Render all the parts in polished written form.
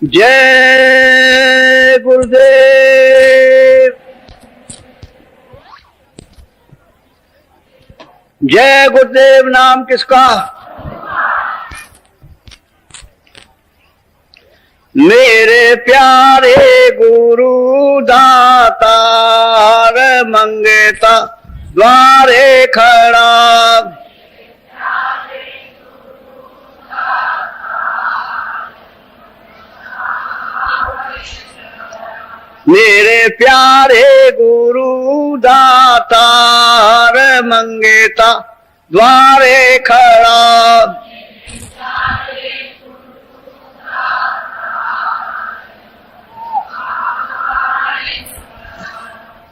जय गुरुदेव। जय गुरुदेव नाम किसका? मेरे प्यारे गुरु दातार मंगता द्वारे खड़ा। मेरे प्यारे गुरु दातार मंगता द्वारे खड़ा।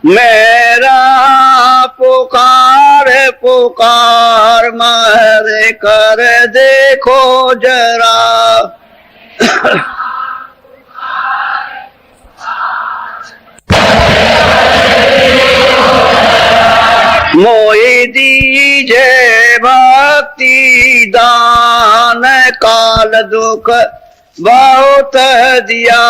मेरा पुकार पुकार मार कर देखो जरा। मोहि दीजे भक्ति दान काल दुख बहुत दिया।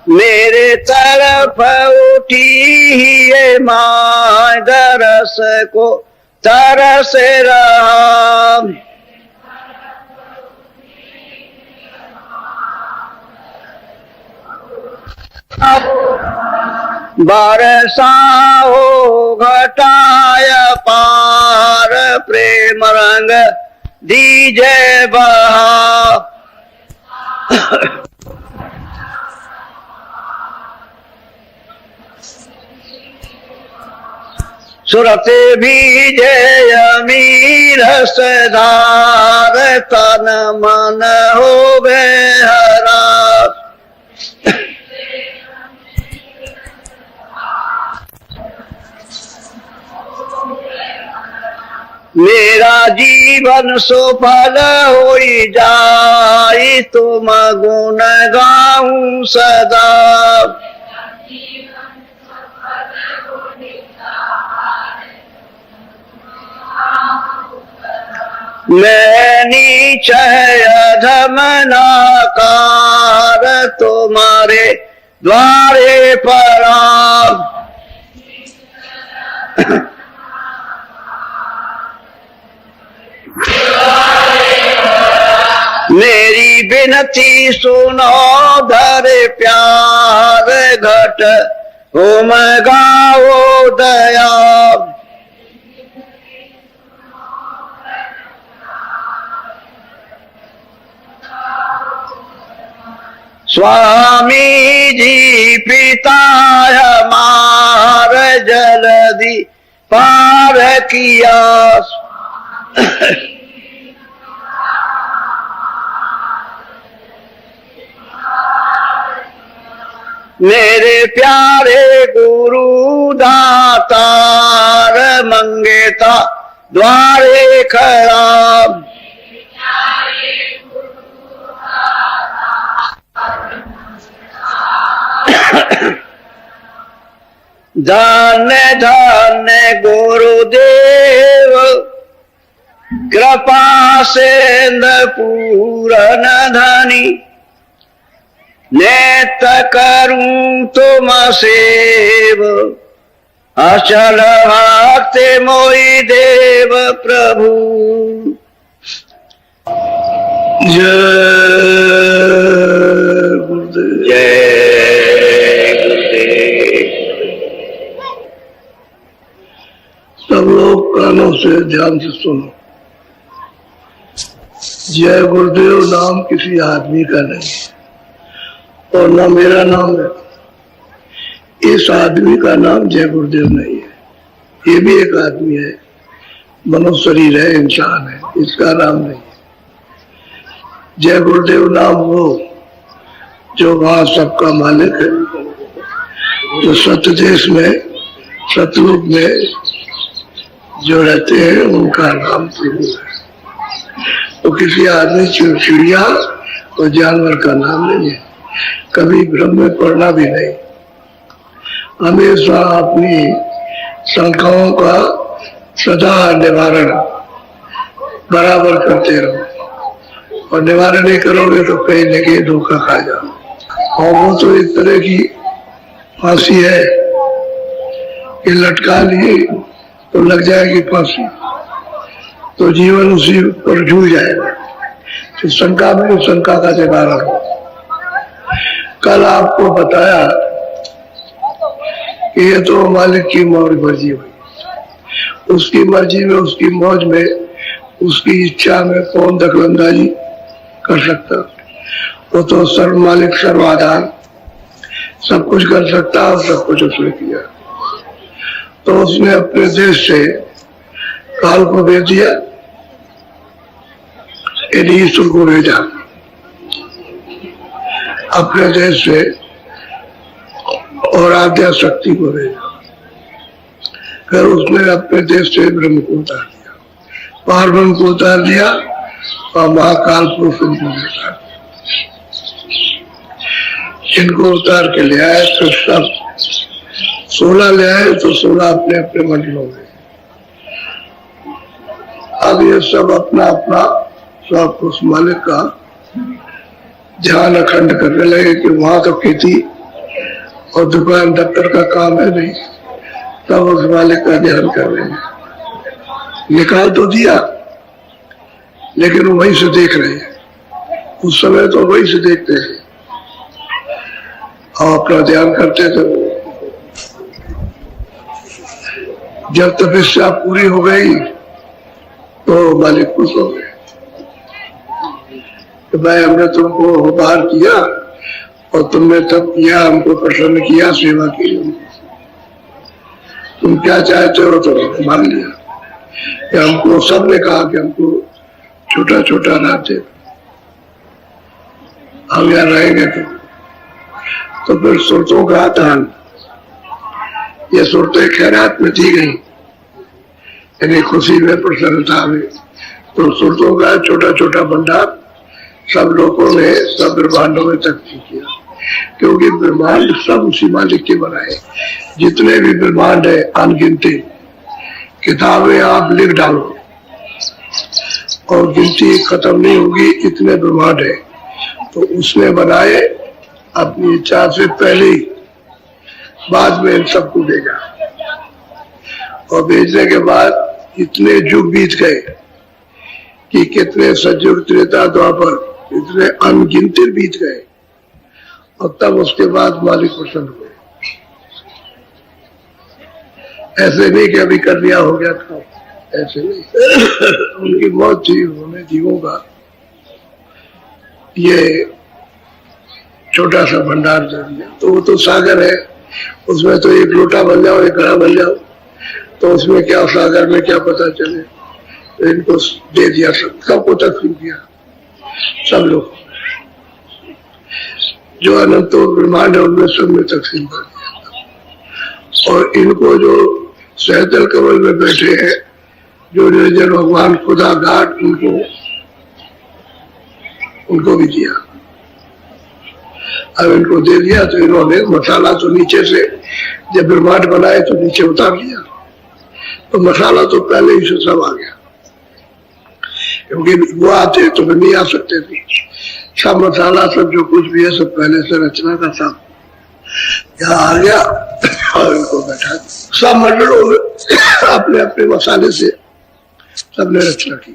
मेरे तरफ उठी ही ये माँ दरस को तरस रहा। बरसा हो घटाय पार प्रेम रंग दीजे बहा। सुरते बीजे अमीर सदार तन मन होवे हरा। मेरा जीवन सुफल होई जाई तुम गुण गाऊं सदा। मैं नीचय अधम नाकार तुम्हारे द्वारे पड़ा। मेरी बिनती सुनो धरे प्यार घट होम गाओ दया। स्वामी जी पिता हमार जल्दी पार किया। मेरे प्यारे गुरु दातार मंगता द्वारे खड़ा। धन्य धन्य गुरुदेव कृपा सेंद पूरन धनी। नेत करूं तुम सेव अचल भक्ति मोहि देव प्रभु। जय गुरुदेव। जय गुरुदेव। सब लोग कानों से ध्यान से सुनो। जय गुरुदेव नाम किसी आदमी का नहीं और ना मेरा नाम है। इस आदमी का नाम जय गुरुदेव नहीं है। ये भी एक आदमी है, मनुष्य शरीर है, इंसान है, इसका नाम नहीं है। जय गुरुदेव नाम वो जो वहां सबका मालिक है, जो सत्य देश में सतयुग में जो रहते हैं उनका नाम प्रभु है। तो किसी आदमी चिड़िया और जानवर का नाम नहीं है। कभी भ्रम में पड़ना भी नहीं। हमेशा अपनी शंकाओं का सदा निवारण बराबर करते रहो, और निवारण नहीं करोगे तो कहीं न कहीं धोखा खा जाओ। और वो तो एक तरह की फांसी है कि लटका लिए तो लग जाएगी फांसी, तो जीवन उसी पर झूल जाएगा। तो शंका में शंका का निवारण हो। कल आपको बताया कि ये तो मालिक की मर्जी हुई, उसकी मर्जी में, उसकी मौज में, उसकी इच्छा में कौन दखलंदाजी कर सकता? वो तो सर्व मालिक सर्वाधार, सब कुछ कर सकता और सब कुछ उसने किया। तो उसने अपने देश से काल को भेज दिया, ईश्वर को भेजा अपने देश से, और आद्या शक्ति को भेजा। फिर उसने अपने देश से ब्रह्म को उतार दिया, पार ब्रह्म को उतार दिया, और महाकाल पुरुष को उतार दिया। इनको उतार के ले आए तो सब 16 ले आए, तो 16 अपने अपने मंडलों में। अब ये सब अपना अपना सब उस मालिक का ध्यान अखंड करने लगे कि वहां तो खेती और दुकान दफ्तर का काम है नहीं, तब उस मालिक का ध्यान कर रहे हैं। निकाल तो दिया, लेकिन वो वहीं से देख रहे हैं। उस समय तो वहीं से देखते थे और अपना ध्यान करते थे। जब तपस्या पूरी हो गई तो मालिक खुश हो गए कि भाई हमने तुमको बाहर किया और तुमने तब किया, हमको प्रसन्न किया, सेवा की, तुम क्या चाहते हो तो मान लिया। कि हमको सबने कहा कि हमको छोटा छोटा राज्य, हम यहाँ रहेंगे तो फिर सुरतों का दान, ये सुरतें खैरात में दी गई, यानी खुशी में, प्रसन्नता में। तो सुरतों का छोटा छोटा भंडार सब लोगों ने सब ब्रह्मांडों में तकसीम किया, क्योंकि ब्रह्मांड सब उसी मालिक के बनाए। जितने भी ब्रह्मांड है अनगिनती, किताबें आप लिख डालो और गिनती खत्म नहीं होगी, इतने ब्रह्मांड है। तो उसने बनाए अपनी इच्छा से पहले ही, बाद में इन सबको भेजा, और भेजने के बाद इतने युग बीत गए कि कितने सतयुग, त्रेता, द्वापर, इतने अनगिनती बीत गए, और तब उसके बाद मालिक प्रसन्न हुए। ऐसे नहीं कि अभी कर लिया हो गया था, ऐसे नहीं। उनकी मौत थी, उन्होंने जीवों का ये छोटा सा भंडार दे दिया। तो वो तो सागर है, उसमें तो एक लोटा बन जाओ, एक घड़ा बन जाओ, तो उसमें क्या सागर में क्या पता चले। तो इनको दे दिया, सबको तकसीम किया, सब लोग जो अनंत ब्रह्मांड है उनमें सब में तकसीम कर दिया। और इनको जो सहतल कमल में बैठे हैं, जो निर्जन भगवान खुदा घाट, उनको भी दिया। अब इनको दे दिया तो इन्होंने मसाला तो नीचे से, जब ब्रह्मांड बनाए तो नीचे उतार लिया, तो मसाला तो पहले ही से सब आ गया, क्योंकि वो आते तो फिर नहीं आ सकते थे। सब मसाला, सब जो कुछ भी है, सब पहले से रचना का सब यहाँ आ गया और इनको बैठा दिया। सब मंडलों में अपने अपने मसाले से सबने रचना की,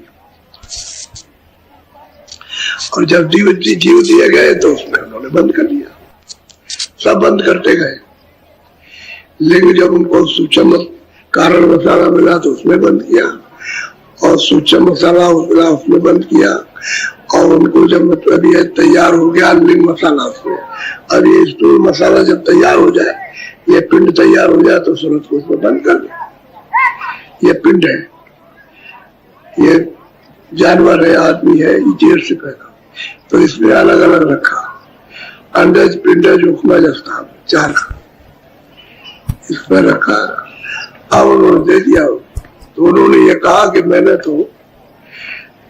और जब जीव दिए गए तो उसमें उन्होंने बंद कर दिया, सब बंद करते गए। लेकिन जब उनको सूक्ष्म कारण मसाला मिला तो उसमें बंद किया, और सूक्ष्म मसाला मिला उसमें बंद किया, और उनको जब मतलब ये तैयार हो गया लिंग मसाला उसमें, और ये स्थूल मसाला जब तैयार हो जाए, ये पिंड तैयार हो जाए, तो सूरत को उसमें बंद कर दिया। ये पिंड है, ये जानवर है, आदमी है, ये जेर से पैदा, तो इसमें अलग अलग रखा, अंडज, पिंडज, उपमज, स्थान, 4 इसमें रखा। अब उन्होंने दे दिया, तो उन्होंने ये कहा कि मैंने तो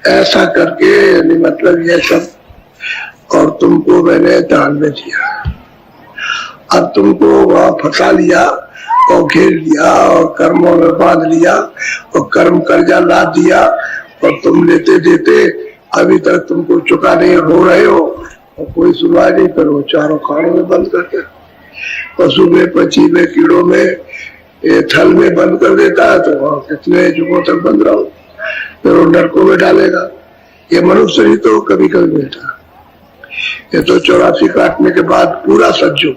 ऐसा करके, यानी मतलब ये सब, और तुमको मैंने दान में दिया। अब तुमको वहां फंसा लिया और खेल लिया और कर्मों में बांध लिया और कर्म कर्जा ला दिया और तुम लेते देते अभी तक तुमको चुका नहीं हो रहे हो और कोई सुनवाई नहीं करो, चारों खानों में बंद करते, पशु में, पक्षी में, कीड़ों में, थल में बंद कर देता है। तो वहां कितने युगों तक बंद रहो, फिर वो नरकों में डालेगा। ये मनुष्य ही तो कभी कभी मिलता, ये तो 84 काटने के बाद पूरा सज्जुग,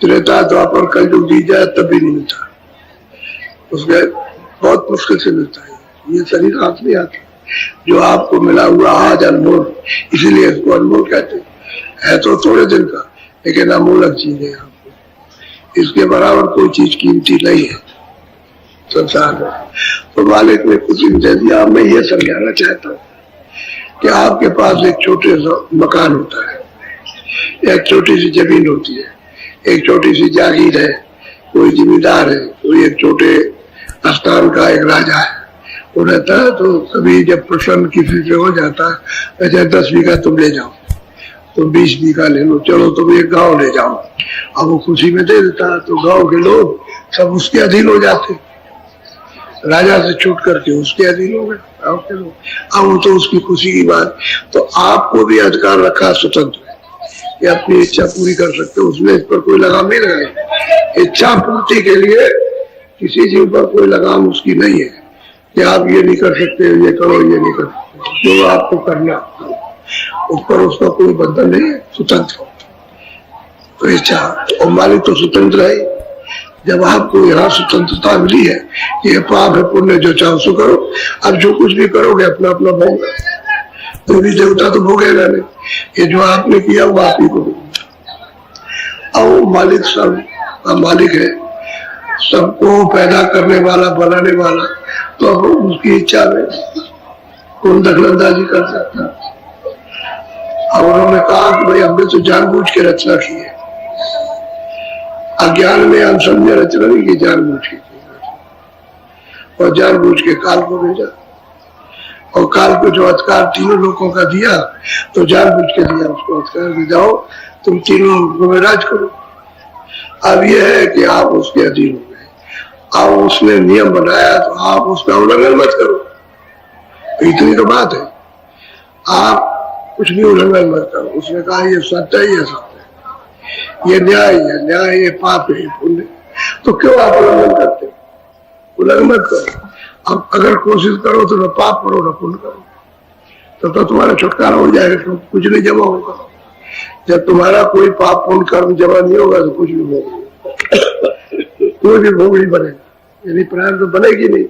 त्रेता द्वापर कलयुग दी जाए तब भी नहीं मिलता, उसके बहुत मुश्किल से मिलता है। ये शरीर हाथ नहीं आता, जो आपको मिला हुआ आज अनमोल, इसीलिए इसको अनमोल कहते हैं। है तो थोड़े दिन का, लेकिन अमूलक चीज है आपको, इसके बराबर कोई चीज कीमती नहीं है संसार में। तो मालिक ने कुछ दे दिया। मैं ये समझाना चाहता हूँ कि आपके पास एक छोटे सा मकान होता है, एक छोटी सी जमीन होती है, एक छोटी सी जागीर है, कोई जिम्मेदार है, कोई एक छोटे स्थान का एक राजा है, वो रहता है। तो कभी जब प्रसन्न किसी से हो जाता है, अच्छा 10 बीघा तुम ले जाओ, तुम 20 बीघा ले लो, चलो तुम एक गांव ले जाओ, अब वो खुशी में दे देता है। तो गांव के लोग सब उसके अधीन हो जाते, राजा से छूट करके उसके अधीन हो गए गांव के लोग। अब वो तो उसकी खुशी की बात। तो आपको भी अधिकार रखा स्वतंत्र है कि अपनी इच्छा पूरी कर सकते हो, उसमें इस पर कोई लगाम नहीं लगाए। इच्छा पूर्ति के लिए किसी जीव पर कोई लगाम उसकी नहीं है कि आप ये नहीं कर सकते, ये करो, ये नहीं कर सकते, जो आपको करना उस पर उसका कोई बंधन नहीं है, स्वतंत्र। तो इच्छा और मालिक तो स्वतंत्र है। जब आपको यहाँ स्वतंत्रता मिली है, ये पाप है पुण्य जो चाहो सो करो, अब जो कुछ भी करोगे अपना अपना भोग, तो भी देवता तो भोगेगा नहीं, ये जो आपने किया वो आप ही को। अब मालिक सब मालिक है, सबको पैदा करने वाला, बनाने वाला, तो अब उसकी इच्छा में कौन दखलंदाजी कर सकता। अब उन्होंने कहा कि भाई हमने तो जानबूझ के रचना की है, अज्ञान में हम समझे रचना नहीं की, जानबूझ के, और जानबूझ के काल को भेजा, और काल को जो अधिकार तीनों लोगों का दिया, तो जानबूझ के दिया उसको अधिकार कि जाओ तुम तीनों लोगों में राज करो। अब यह है कि आप उसके अधीन हो गए, अब उसने नियम बनाया तो आप उसका उल्लंघन मत करो, इतनी तो बात है। आप कुछ भी उल्लंघन मत करो। उसने कहा ये सत्य है, ये सत्य है, ये न्याय है, न्याय ये पाप है, पुण्य, तो क्यों आप उल्लंघन करते हो? उल्लंघन मत करो। अब अगर कोशिश करो तो न पाप करो न पुण्य करो, तो तुम्हारा छुटकारा हो जाएगा, तो कुछ नहीं जमा होगा। जब तुम्हारा कोई पाप पुण्य कर्म जमा नहीं होगा तो कुछ भी भोग, कोई भी भोग नहीं बनेगा, यानी प्रारब्ध बनेगी नहीं।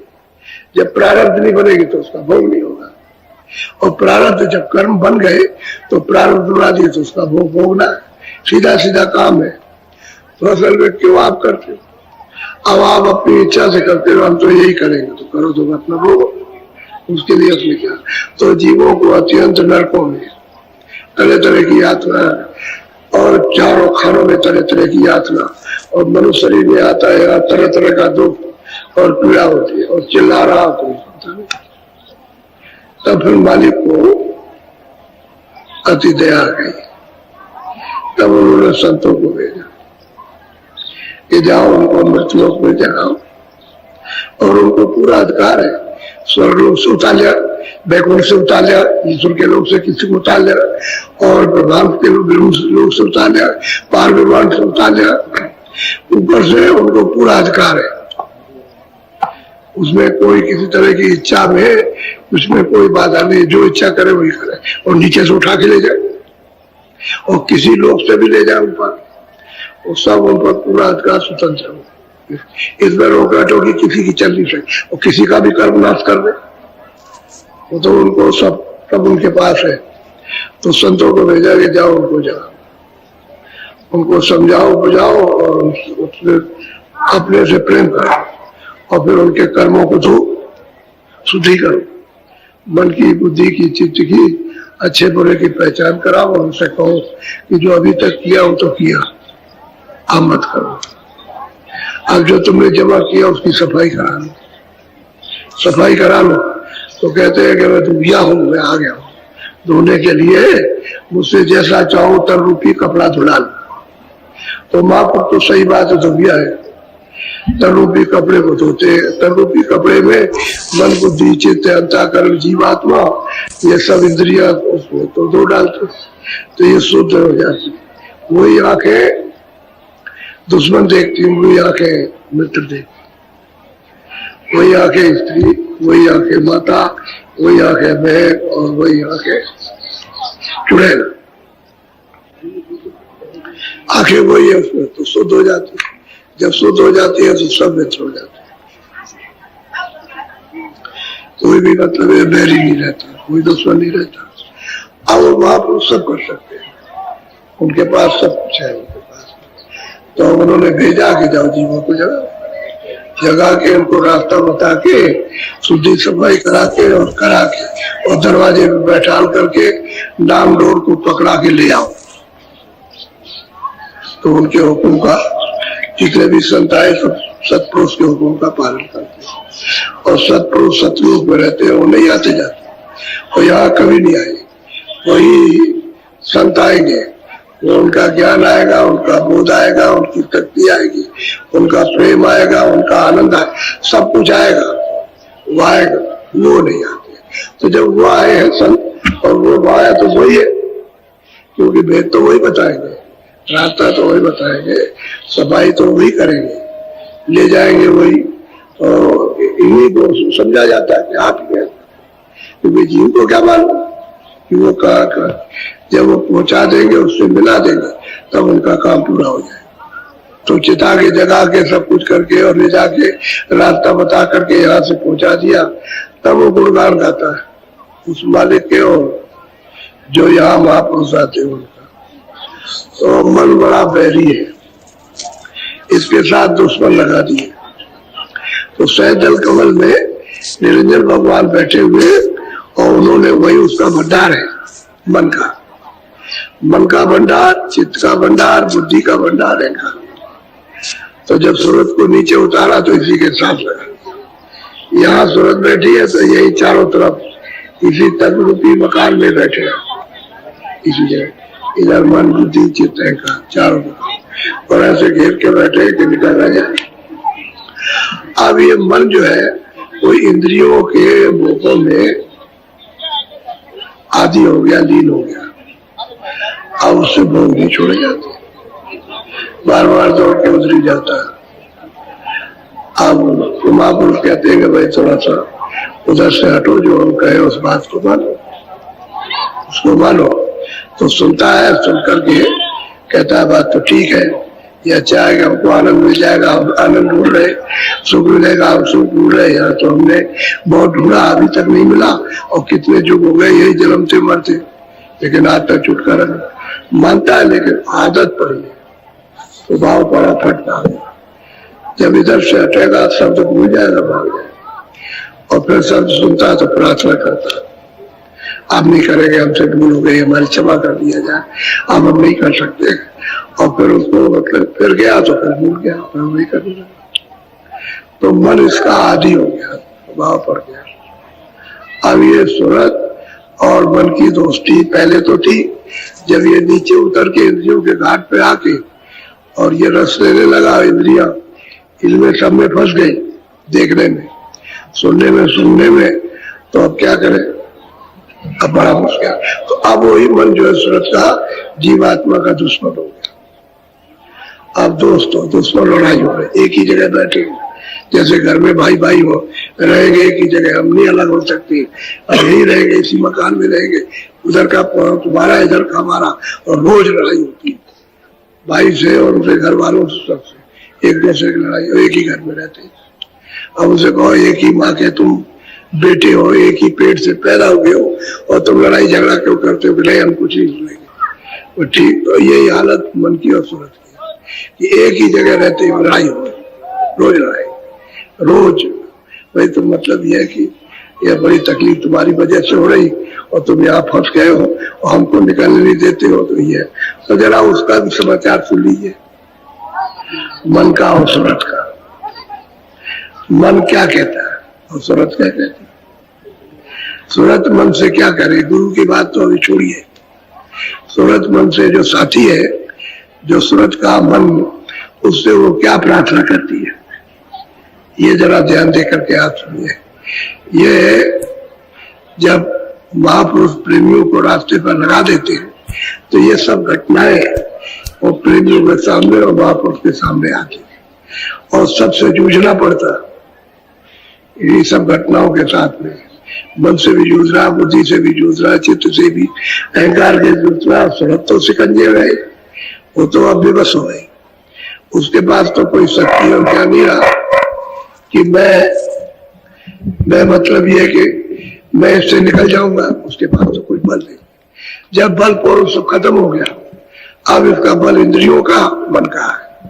जब प्रारब्ध नहीं बनेगी तो उसका भोग नहीं होगा, और प्रारब्ध जब कर्म बन गए तो प्रारब्ध बना दिए तो उसका भोग भोगना सीधा सीधा काम है। तो असल में क्यों आप करते हो? अब आप अपनी इच्छा से करते हो, हम तो यही करेंगे, तो करो, तो अपना भोगो, उसके लिए उसमें क्या। तो जीवों को अत्यंत नरकों में तरह तरह की यातना, और चारों खानों में तरह तरह की यातना, और मनुष्य शरीर में आता है तरह तरह का दुख और पीड़ा होती है, और चिल्ला रहा कोई सुनता नहीं। तब फिर मालिक को अति दया आ गई, तब उन्होंने संतों को भेजा कि जाओ उनको अमृतलोक में जगाओ, और उनको पूरा अधिकार है, स्वर्ग लोक से उतार लिया, बैकुंठ से उतार लिया, ईश्वर के लोक से किसी को उतार लिया, और ब्रह्मांड के लोक से उतार लिया, पार ब्रह्मांड से उतार लिया, ऊपर से उनको पूरा अधिकार है। उसमें कोई किसी तरह की इच्छा में उसमें कोई बाधा नहीं, जो इच्छा करे वही करे, और नीचे से उठा के ले जाए और किसी लोग से भी ले जाए ऊपर, वो सब उन पर पूरा अधिकार स्वतंत्र हो। इसमें रोका टोकी किसी की चल नहीं सकती, और किसी का भी कर्म नाश कर दे वो तो उनको सब उनके पास है। तो संतों को भेजा कि जाओ उनको जाओ, उनको समझाओ बुझाओ, और उससे अपने से प्रेम करो, और फिर उनके कर्मों को तो शुद्धि करो, मन की, बुद्धि की, चित्त की, अच्छे बुरे की पहचान कराओ, और उनसे कहो कि जो अभी तक किया वो तो किया, आप मत करो। अब जो तुमने जमा किया उसकी सफाई करा लो, सफाई करा लो। तो कहते हैं कि मैं दुबिया हूं, मैं आ गया हूं धोने के लिए, मुझसे जैसा चाहो तर रूपी कपड़ा धुला लो। तो माँ पर तो सही बात है, दुबिया है, तन रूपी कपड़े को धोते, तन रूपी कपड़े में मन बुद्धि चित्त अंतःकरण जीवात्मा ये सब इंद्रिया उसको तो धो डालते, तो ये शुद्ध हो जाती। वही आंखें दुश्मन देखती, वही आंखें मित्र देखती, वही आंखें स्त्री, वही आंखें माता, वही आंखें बहन और वही आंखें चुड़ैल, आंखें वही है उसमें, तो शुद्ध हो जाती है। जब शुद्ध हो जाती है तो सब मित्र हो जाते हैं, कोई भी मतलब है बैरी नहीं रहता, कोई दुश्मन नहीं रहता। अब वहां पर सब कर सकते हैं, उनके पास सब कुछ है उनके पास। तो उन्होंने भेजा कि जाओ जीवों को जगा के उनको रास्ता बता के शुद्धि सफाई करा के और दरवाजे में बैठाल करके नाम डोर को पकड़ा के ले आओ। तो उनके हुक्म का जितने भी संत आए सब सतपुरुष के हुक्म का पालन करते हैं, और सतपुरुष सतलोक में रहते हैं, वो नहीं आते जाते, और यहाँ कभी नहीं आए। वही संत आएंगे, वो उनका ज्ञान आएगा, उनका बोध आएगा, उनकी शक्ति आएगी, उनका प्रेम आएगा, उनका आनंद आएगा, सब कुछ आएगा, वो आएगा, वो नहीं आते। तो जब वो आए हैं संत और वो आया तो वही है, क्योंकि भेद तो वही बताएंगे, रास्ता तो वही बताएंगे, सफाई तो वही करेंगे, ले जाएंगे वही, और इन्हीं को समझा जाता है कि आप ही, क्योंकि जीव को क्या मालूम कि वो कहा, जब वो पहुंचा देंगे, उससे मिला देंगे, तब उनका काम पूरा हो जाए। तो चिता के जगा के सब कुछ करके और ले जाके रास्ता बता करके यहाँ से पहुंचा दिया, तब वो गुणगान गाता है उस मालिक के, और जो यहाँ महापुरुष आते हैं उनका। तो मन बड़ा बैरी है, इसके साथ दुश्मन लगा दिए। तो सहजल कमल में निरंजन भगवान बैठे हुए, और उन्होंने वही उसका भंडार है, मन का भंडार, चित्त का भंडार, बुद्धि का भंडार है। तो जब सूरत को नीचे उतारा तो इसी के साथ लगा। यहाँ सूरत बैठी है तो यही चारों तरफ इसी तत्व रूपी मकान में बैठे हैं, इसी जगह, इधर मन बुद्धि चित्त का चारों तरफ, और ऐसे घेर के बैठे कि निकल रह जाए। अब ये मन जो है वो इंद्रियों के भोगों में आदि हो गया, लीन हो गया, अब उससे भोग नहीं छोड़े जाते, बार बार दौड़ के उतरी जाता है। अब महापुरुष कहते हैं कि भाई थोड़ा सा उधर से हटो, जो हम कहे उस बात को मानो, उसको मानो। तो सुनता है, सुन करके कहता है बात तो ठीक है, ये अच्छा है, हमको आनंद मिल जाएगा, हम आनंद ढूंढ रहे, सुख मिलेगा, हम सुख ढूंढ रहे, यहाँ तो हमने बहुत ढूंढा, अभी तक नहीं मिला, और कितने युग हो गए यही जन्मते मरते, लेकिन आज तक छुटकारा नहीं। मानता है लेकिन आदत पड़ी है, स्वभाव पड़ा फटना। जब इधर से हटेगा शब्द भूल जाएगा, भाग जाएगा, और फिर शब्द सुनता है तो प्रार्थना करता है, आप नहीं करेंगे, हमसे भूल हो गई, हमारी क्षमा कर दिया जाए, अब हम नहीं कर सकते। और फिर उसको मतलब फिर गया तो फिर भूल गया, फिर नहीं करने लगा। तो मन इसका आदि हो गया, स्वभाव पड़ गया। अब ये सूरत और मन की दोस्ती पहले तो थी, जब ये नीचे उतर के इंद्रियों के घाट पे आके और ये रस लेने लगा, इंद्रिया इनमें सब में फंस गई, देखने में, सुनने में, तो अब क्या करें, अब बड़ा मुश्किल। तो अब वही मन जो है सूरत का जीवात्मा का दुश्मन हो गया। अब दोस्त हो दुश्मन लड़ाई हो रही, एक ही जगह बैठे, जैसे घर में भाई भाई हो, रहेंगे एक ही जगह, हम नहीं अलग हो सकते, यही रहेंगे, इसी मकान में रहेंगे, उधर का तुम्हारा इधर का हमारा, और रोज लड़ाई होती है भाई से और उनके घर वालों से, सबसे एक दूसरे की लड़ाई, और एक ही घर में रहते। अब उसे कहो एक ही माँ के तुम बेटे हो, एक ही पेट से पैदा हुए हो, और तुम लड़ाई झगड़ा क्यों करते हो कि नहीं हम कुछ ही सुनेंगे। ठीक, तो यही हालत मन की और सूरत की, कि एक ही जगह रहते हुए लड़ाई हो, रोज लड़ाई, रोज। भाई तो मतलब यह है कि यह बड़ी तकलीफ तुम्हारी वजह से हो रही, और तुम यहाँ फंस गए हो और हमको निकलने नहीं देते हो, तो ये तो जरा उसका भी समाचार सुन लीजिए, मन का और सूरत का। मन क्या कहता है और सूरत क्या कहती है। सूरत मन से क्या करे, गुरु की बात तो अभी छोड़िए। सूरत मन से जो साथी है, जो सूरत का मन, उससे वो क्या प्रार्थना करती है, ये जरा ध्यान दे करके आप सुनिए। ये जब महापुरुष प्रेमियों को रास्ते पर लगा देते हैं तो ये सब घटनाएं और प्रेमियों के सामने और महापुरुष के सामने आती है और सबसे जूझना पड़ता ये सब घटनाओं के साथ में। मन से भी जूझ रहा, बुद्धि से भी जूझ रहा, चित्त से भी, अहंकार के जूझ रहा, स्वरत तो सिकंजे रहे, वो तो अब बेबस हो गए। उसके पास तो कोई शक्ति और ज्ञान नहीं रहा कि मैं मतलब ये कि मैं इससे निकल जाऊंगा, उसके पास तो कोई बल नहीं। जब बल पूर्व सब खत्म हो गया, अब इसका बल इंद्रियों का, मन का है।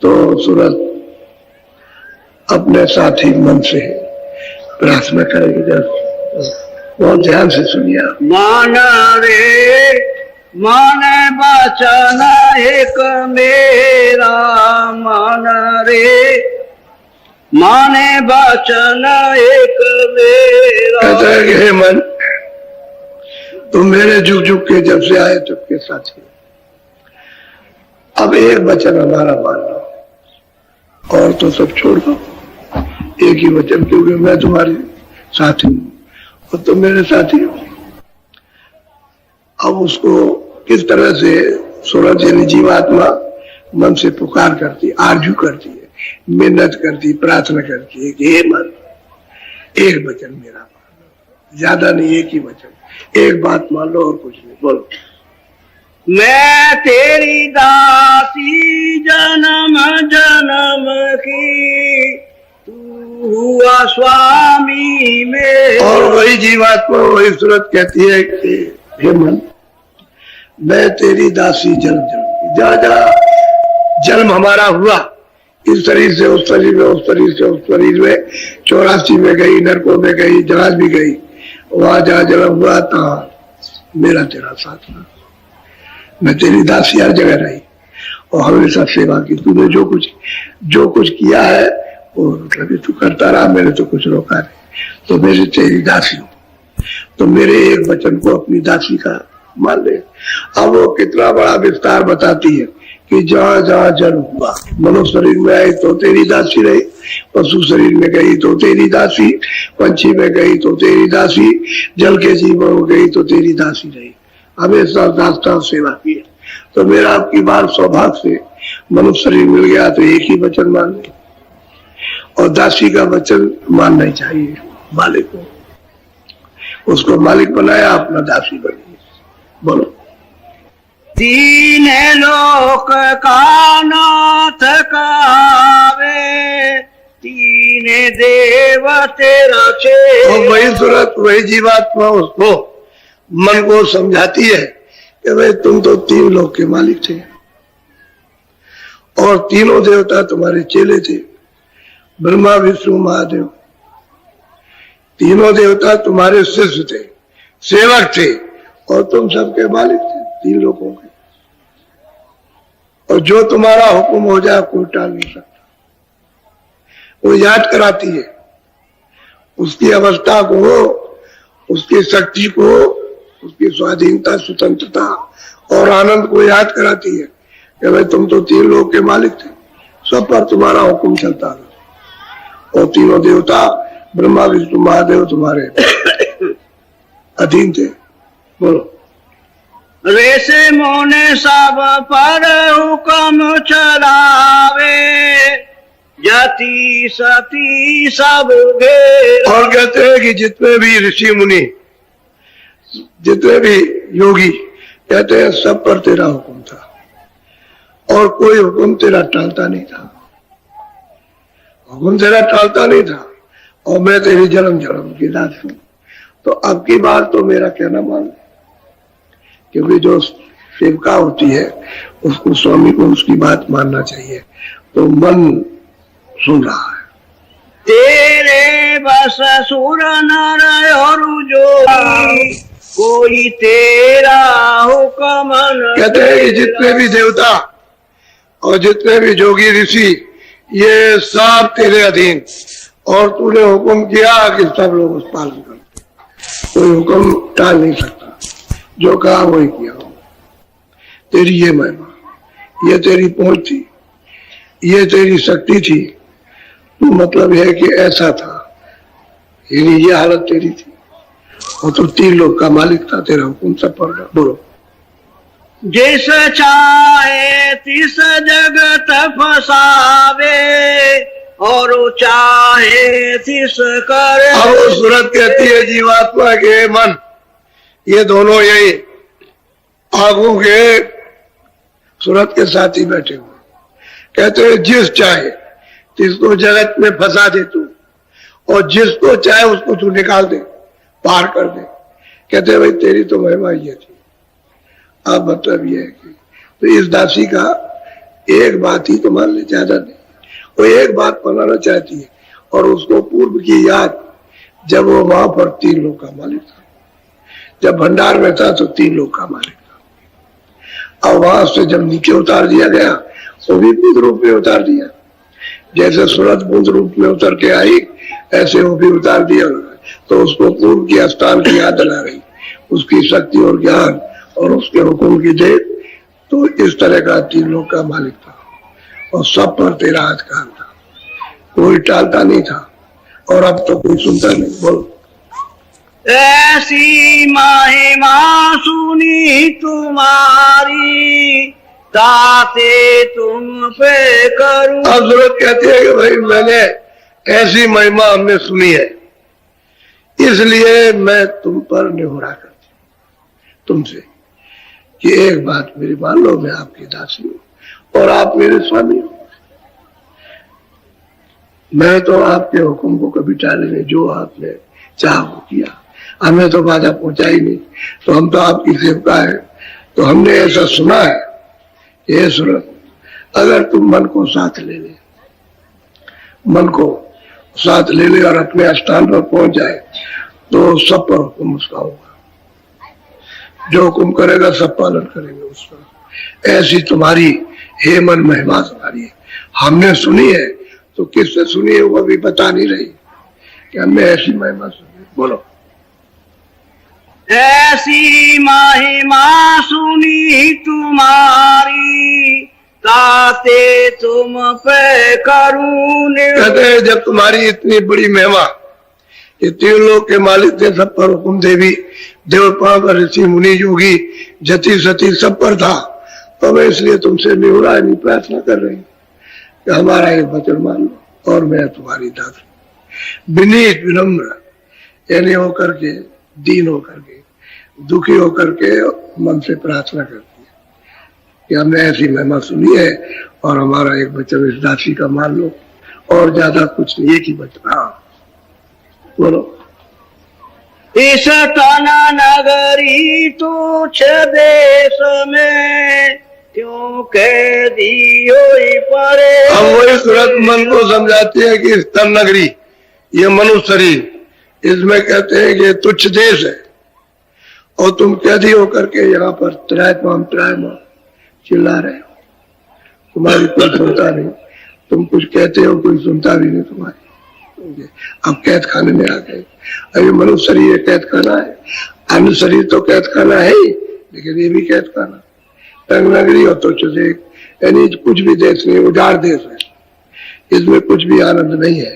तो सूरत अपने साथी मन से प्रार्थना करेगी। बहुत ध्यान से सुनिए। मान रे मान बचन एक मेरा, मान रे माने बचन एक मेरा। कहता है कि हे मन, तुम मेरे झुक झुक के जब से आए तब के साथी, अब एक वचन हमारा मान लो और तो सब छोड़ दो। एक ही वचन, क्योंकि मैं तुम्हारे साथी हूं और तुम मेरे साथी हो। अब उसको किस तरह से सूरज यानी जीवात्मा मन से पुकार करती, आरजू करती है, मिन्नत करती, प्रार्थना करती है कि हे मन, एक वचन मेरा मान लो, ज्यादा नहीं, एक ही वचन, एक बात मान लो और कुछ नहीं। बोलो। मैं तेरी दासी जन्म जन्म की, तू हुआ स्वामी में। और वही जीवात्मा वही सूरत कहती है कि हे मन, मैं तेरी दासी जन्म जन्म की। जा जा जन्म हमारा हुआ, इस शरीर से उस शरीर में, उस शरीर से उस शरीर में, 84 में गई, नरकों में गई, जहाज भी गई, वहां जहाँ जन्म हुआ था मेरा तेरा साथ था। मैं तेरी दासी हर जगह रही और हमेशा सेवा की। तूने जो कुछ किया है वो मतलब तू करता रहा, मैंने तो कुछ रोका नहीं। तो मेरी तेरी दासी हूँ, तो मेरे एक वचन को अपनी दासी का मान ले। अब वो कितना बड़ा विस्तार बताती है कि जहां जहां जन्म हुआ, मनुष्य शरीर में आई तो तेरी दासी रही, पशु शरीर में गई तो तेरी दासी, पंछी में गई तो तेरी दासी, जल के जीवन में गई तो तेरी दासी रही, हमेशा दास्ता सेवा की है। तो मेरा आपकी बार सौभाग्य से मनुष्य शरीर मिल गया तो एक ही वचन मान ले और दासी का वचन मानना ही चाहिए मालिक को। उसको मालिक बनाया, अपना दासी बनी। बोलो। तीन लोक का नाथ कहावे, तीन देव तेरा छे। और वही सूरत वही जीवात्मा उसको मन को समझाती है कि भाई तुम तो 3 लोक के मालिक थे और तीनों देवता तुम्हारे चेले थे, ब्रह्मा विष्णु महादेव। तीनों देवता तुम्हारे शिष्य थे, सेवक थे और तुम सबके मालिक थे 3 लोगों के। और जो तुम्हारा हुक्म हो जाए कोई टाल नहीं सकता। वो याद कराती है उसकी अवस्था को, उसकी शक्ति को, उसकी स्वाधीनता, स्वतंत्रता और आनंद को याद कराती है कि भाई तुम तो 3 लोग के मालिक थे, सब पर तुम्हारा हुक्म चलता था और तीनों देवता ब्रह्मा विष्णु महादेव तुम्हारे अधीन थे। बोलो। रेसे मोने सब पर हुक्म चलावे, जति सती सब घेरा। और कहते हैं कि जितने भी ऋषि मुनि, जितने भी योगी, कहते हैं सब पर तेरा हुक्म था और कोई हुक्म तेरा टालता नहीं था। हुक्म तेरा टालता नहीं था और मैं तेरी जन्म जन्म की दास हूं। तो अब की बार तो मेरा कहना मान, क्योंकि जो सेवका होती है उसको स्वामी को उसकी बात मानना चाहिए। तो मन सुन रहा है। तेरे बस सुर नर और जोगी, कोई तेरा हुक्म न। कहते हैं कि जितने भी देवता और जितने भी जोगी ऋषि, ये सब तेरे अधीन और तूने हुक्म किया कि सब लोग उस पालन करते, कोई हुक्म टाल नहीं सकता। जो कहा वही किया। तेरी ये महिमा, ये तेरी पहुंच थी, ये तेरी शक्ति थी तो मतलब है कि ऐसा था, ये हालत तेरी थी। और तो 3 लोग का मालिक था, तेरा हुक्म सब पर था। बोलो। जिस चाहे तिस जगत फसावे और चाहे तिस करे। अब वो सूरत कहती है जीवात्मा के मन, ये दोनों यही आगू के सूरत के साथ ही बैठे हुए, कहते हैं जिस चाहे तिसको जगत में फंसा दे तू, और जिसको चाहे उसको तू निकाल दे, पार कर दे। कहते हैं भाई तेरी तो महिमा ये थी। अब मतलब ये है कि तो इस दासी का एक बात ही तो मान ले, ज्यादा नहीं, वो एक बात बनाना चाहती है, और उसको पूर्व की याद, जब वो वहां पर 3 लोग का मालिक था, जब भंडार में था तो 3 लोग का मालिक था। और वहां से जब नीचे उतार दिया गया, वो भी बुद्ध रूप में उतार दिया। जैसे सूरत बुद्ध रूप में उतर के आई, ऐसे वो भी उतार दिया। तो उसको पूर्व की स्थान की याद दिला रही, उसकी शक्ति और ज्ञान और उसके हुक्म की देख। तो इस तरह का 3 लोग का मालिक था, और सब पर तेरा अधिकार था, कोई टालता नहीं था। और अब तो कोई सुनता नहीं। बोलो। ऐसी महिमा सुनी तुम्हारी, ताते तुम पे करूं। अब सूरत कहती है कि भाई मैंने ऐसी महिमा हमने सुनी है, इसलिए मैं तुम पर निहोरा करती तुमसे कि एक बात मेरी मान लो, मैं आपकी दासी हूं और आप मेरे स्वामी हो। मैं तो आपके हुक्म को कभी टाले नहीं, जो आपने चाहा वो किया। हमें तो बाधा पहुंचा ही नहीं, तो हम तो आपकी सेवका है। तो हमने ऐसा सुना है, ये सूरत, अगर तुम मन को साथ ले ले, मन को साथ ले ले और अपने स्थान पर पहुंच जाए, तो सब पर हुक्म उसका होगा। जो हुक्म करेगा सब पालन करेंगे उसका। ऐसी तुम्हारी हे मन महिमा तुम्हारी है, हमने सुनी है। तो किससे सुनी है वो भी बता नहीं रही कि हमने ऐसी महिमा सुनी। बोलो। ऐसी महिमा सुनी तुम्हारी, ताते तुम पे करूं। कहते हैं जब तुम्हारी इतनी बड़ी महिमा, ये 3 लोग के मालिक थे, सब पर हुक्म देवी देवता ऋषि मुनि योगी जति सती सब पर था, तो मैं इसलिए तुमसे निहुरा नहीं प्रार्थना कर रही कि हमारा एक वचन मान लो और मैं तुम्हारी दासी। विनीत विनम्र यानी होकर के, दीन होकर के, दुखी होकर के मन से प्रार्थना करती है कि हमने ऐसी महिमा सुनी है और हमारा एक वचन इस दासी का मान लो, और ज्यादा कुछ नहीं, एक ही वचन। हाँ बोलो। इस तना नगरी तुच्छ देश में, क्यों कह दी होई परे। अब वही सूरत मन को समझाती है कि स्तन नगरी, ये मनुष्य शरीर, इसमें कहते हैं कि तुच्छ देश है, और तुम कैदी होकर के यहाँ पर त्रायमाम चिल्ला रहे हो, तुम्हारी कोई सुनता नहीं, तुम कुछ कहते हो कोई सुनता भी नहीं तुम्हारी। अब कैद खाने में आ गए। अभी मनुष्य शरीर कैद खाना है, अन्य शरीर तो कैद खाना है ही, लेकिन ये भी कैद खाना। रंग नगरी और तो चुजे, यानी कुछ भी देश नहीं, उजाड़ देश है, इसमें कुछ भी आनंद नहीं है,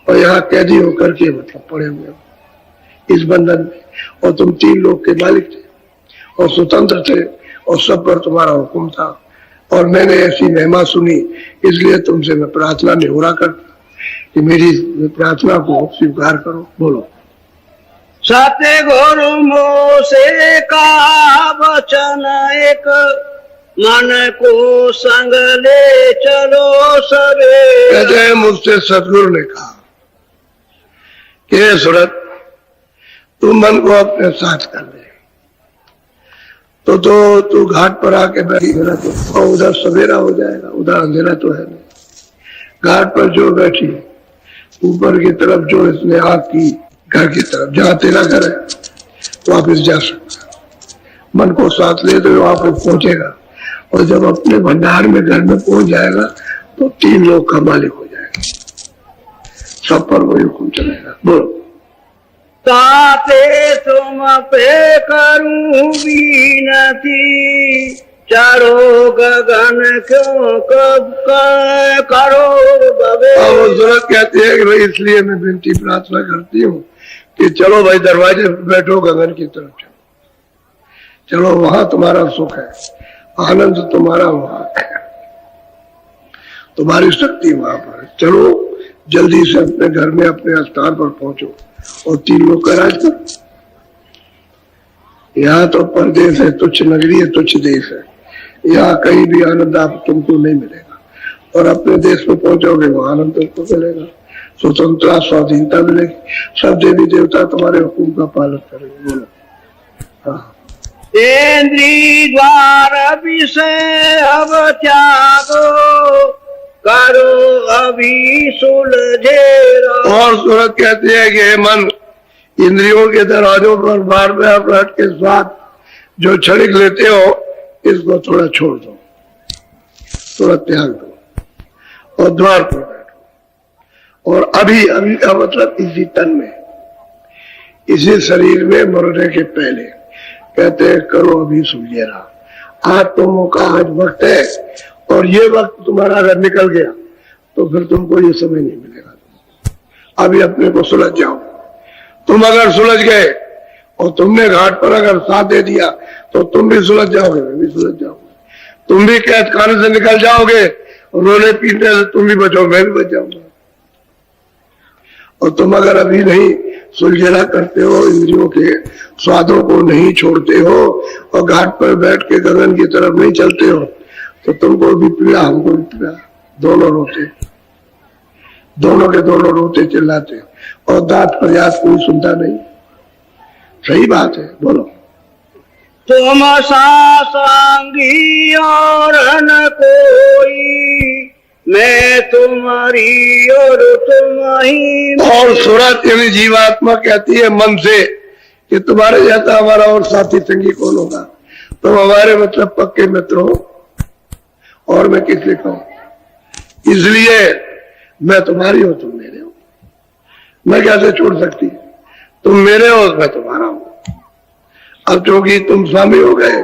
और यहाँ कैदी होकर के मतलब पड़े हुए हो इस बंधन में। और तुम 3 लोग के मालिक थे और स्वतंत्र थे, और सब पर तुम्हारा हुक्म था, और मैंने ऐसी महिमा सुनी, इसलिए तुमसे मैं प्रार्थना निहोरा करता कि मेरी प्रार्थना को स्वीकार करो। बोलो। सत्य गुरु मोसे का वचन एक, मन को संग ले चलो सबे। कहते हैं मुझसे सदगुरु ने कहा कि सूरत तू मन को अपने साथ कर ले, तो तू घाट पर आके बैठी मेरा, तो और उधर सवेरा हो जाएगा, उधर अंधेरा तो है नहीं। घाट पर जो बैठी, ऊपर की तरफ जो इसने आग की, घर की तरफ जहाँ तेरा घर है वापिस जा सकता। मन को साथ ले तो वहां पर पहुंचेगा, और जब अपने भंडार में घर में पहुंच जाएगा तो 3 लोग का मालिक हो जाएगा, सब पर वही हुक्म चलेगा। बोलो। ताते तुम पे करूं विनती, चढ़ो गगन क्यों कब करो बबे। अब वो सूरत कहती है कि भाई इसलिए मैं विनती प्रार्थना करती हूँ कि चलो भाई दरवाजे पर बैठो, गगन की तरफ चलो, चलो वहां तुम्हारा सुख है, आनंद तुम्हारा वहां है, तुम्हारी शक्ति वहां पर है। चलो जल्दी से अपने घर में अपने स्थान पर पहुंचो और 3 लोग का राज करो। यहाँ तो परदेश है, तुच्छ नगरी है, तुच्छ देश है, यहाँ कहीं भी आनंद आप तुमको नहीं मिलेगा। और अपने देश में पहुंचोगे वहां आनंद तुमको मिलेगा, स्वतंत्रता स्वाधीनता मिलेगी, सब देवी देवता तुम्हारे हुक्म का पालन करेंगे। बोलो हाँ। इंद्री द्वार विषय अब त्यागो करो अभी सुलझे। और सूरत कहती है कि हे मन, इंद्रियों के दरवाजों पर बार बार बैठ के स्वाद जो छड़क लेते हो इसको थोड़ा छोड़ दो, थोड़ा त्याग दो और द्वार पर बैठो। और अभी अभी का मतलब इसी तन में, इसी शरीर में मरने के पहले कहते हैं करो अभी सुलझे रहा। आज तो मौका, आज वक्त है, और ये वक्त तुम्हारा अगर निकल गया तो फिर तुमको ये समय नहीं मिलेगा। अभी अपने को सुलझ जाओ। तुम अगर सुलझ गए और तुमने घाट पर अगर साथ दे दिया तो तुम भी सुलझ जाओगे, मैं भी सुलझ जाऊंगा। तुम भी कैद खाने से निकल जाओगे, रोने पीने से तुम भी बचोगे, मैं भी बच जाऊंगा। और तुम अगर अभी नहीं सुलझना करते हो, इंद्रियों के स्वादों को नहीं छोड़ते हो और घाट पर बैठ के गगन की तरफ नहीं चलते हो तो तुमको भी पीड़ा, हमको भी पीड़ा, दोनों रोते, दोनों के दोनों रोते चिल्लाते, और दांत प्रयास कोई सुनता नहीं। सही बात है, बोलो। तुम सा संगी और न कोई, मैं तुम्हारी और तुम ही। और सूरत यानी जीवात्मा कहती है मन से कि तुम्हारे जैसा हमारा और साथी संगी कौन होगा, तुम हमारे मतलब पक्के मित्र हो और मैं किससे कहूं, इसलिए मैं तुम्हारी हो, तुम मेरे हो। मैं कैसे छोड़ सकती, तुम मेरे हो, मैं तुम्हारा हूं। अब क्योंकि तुम स्वामी हो गए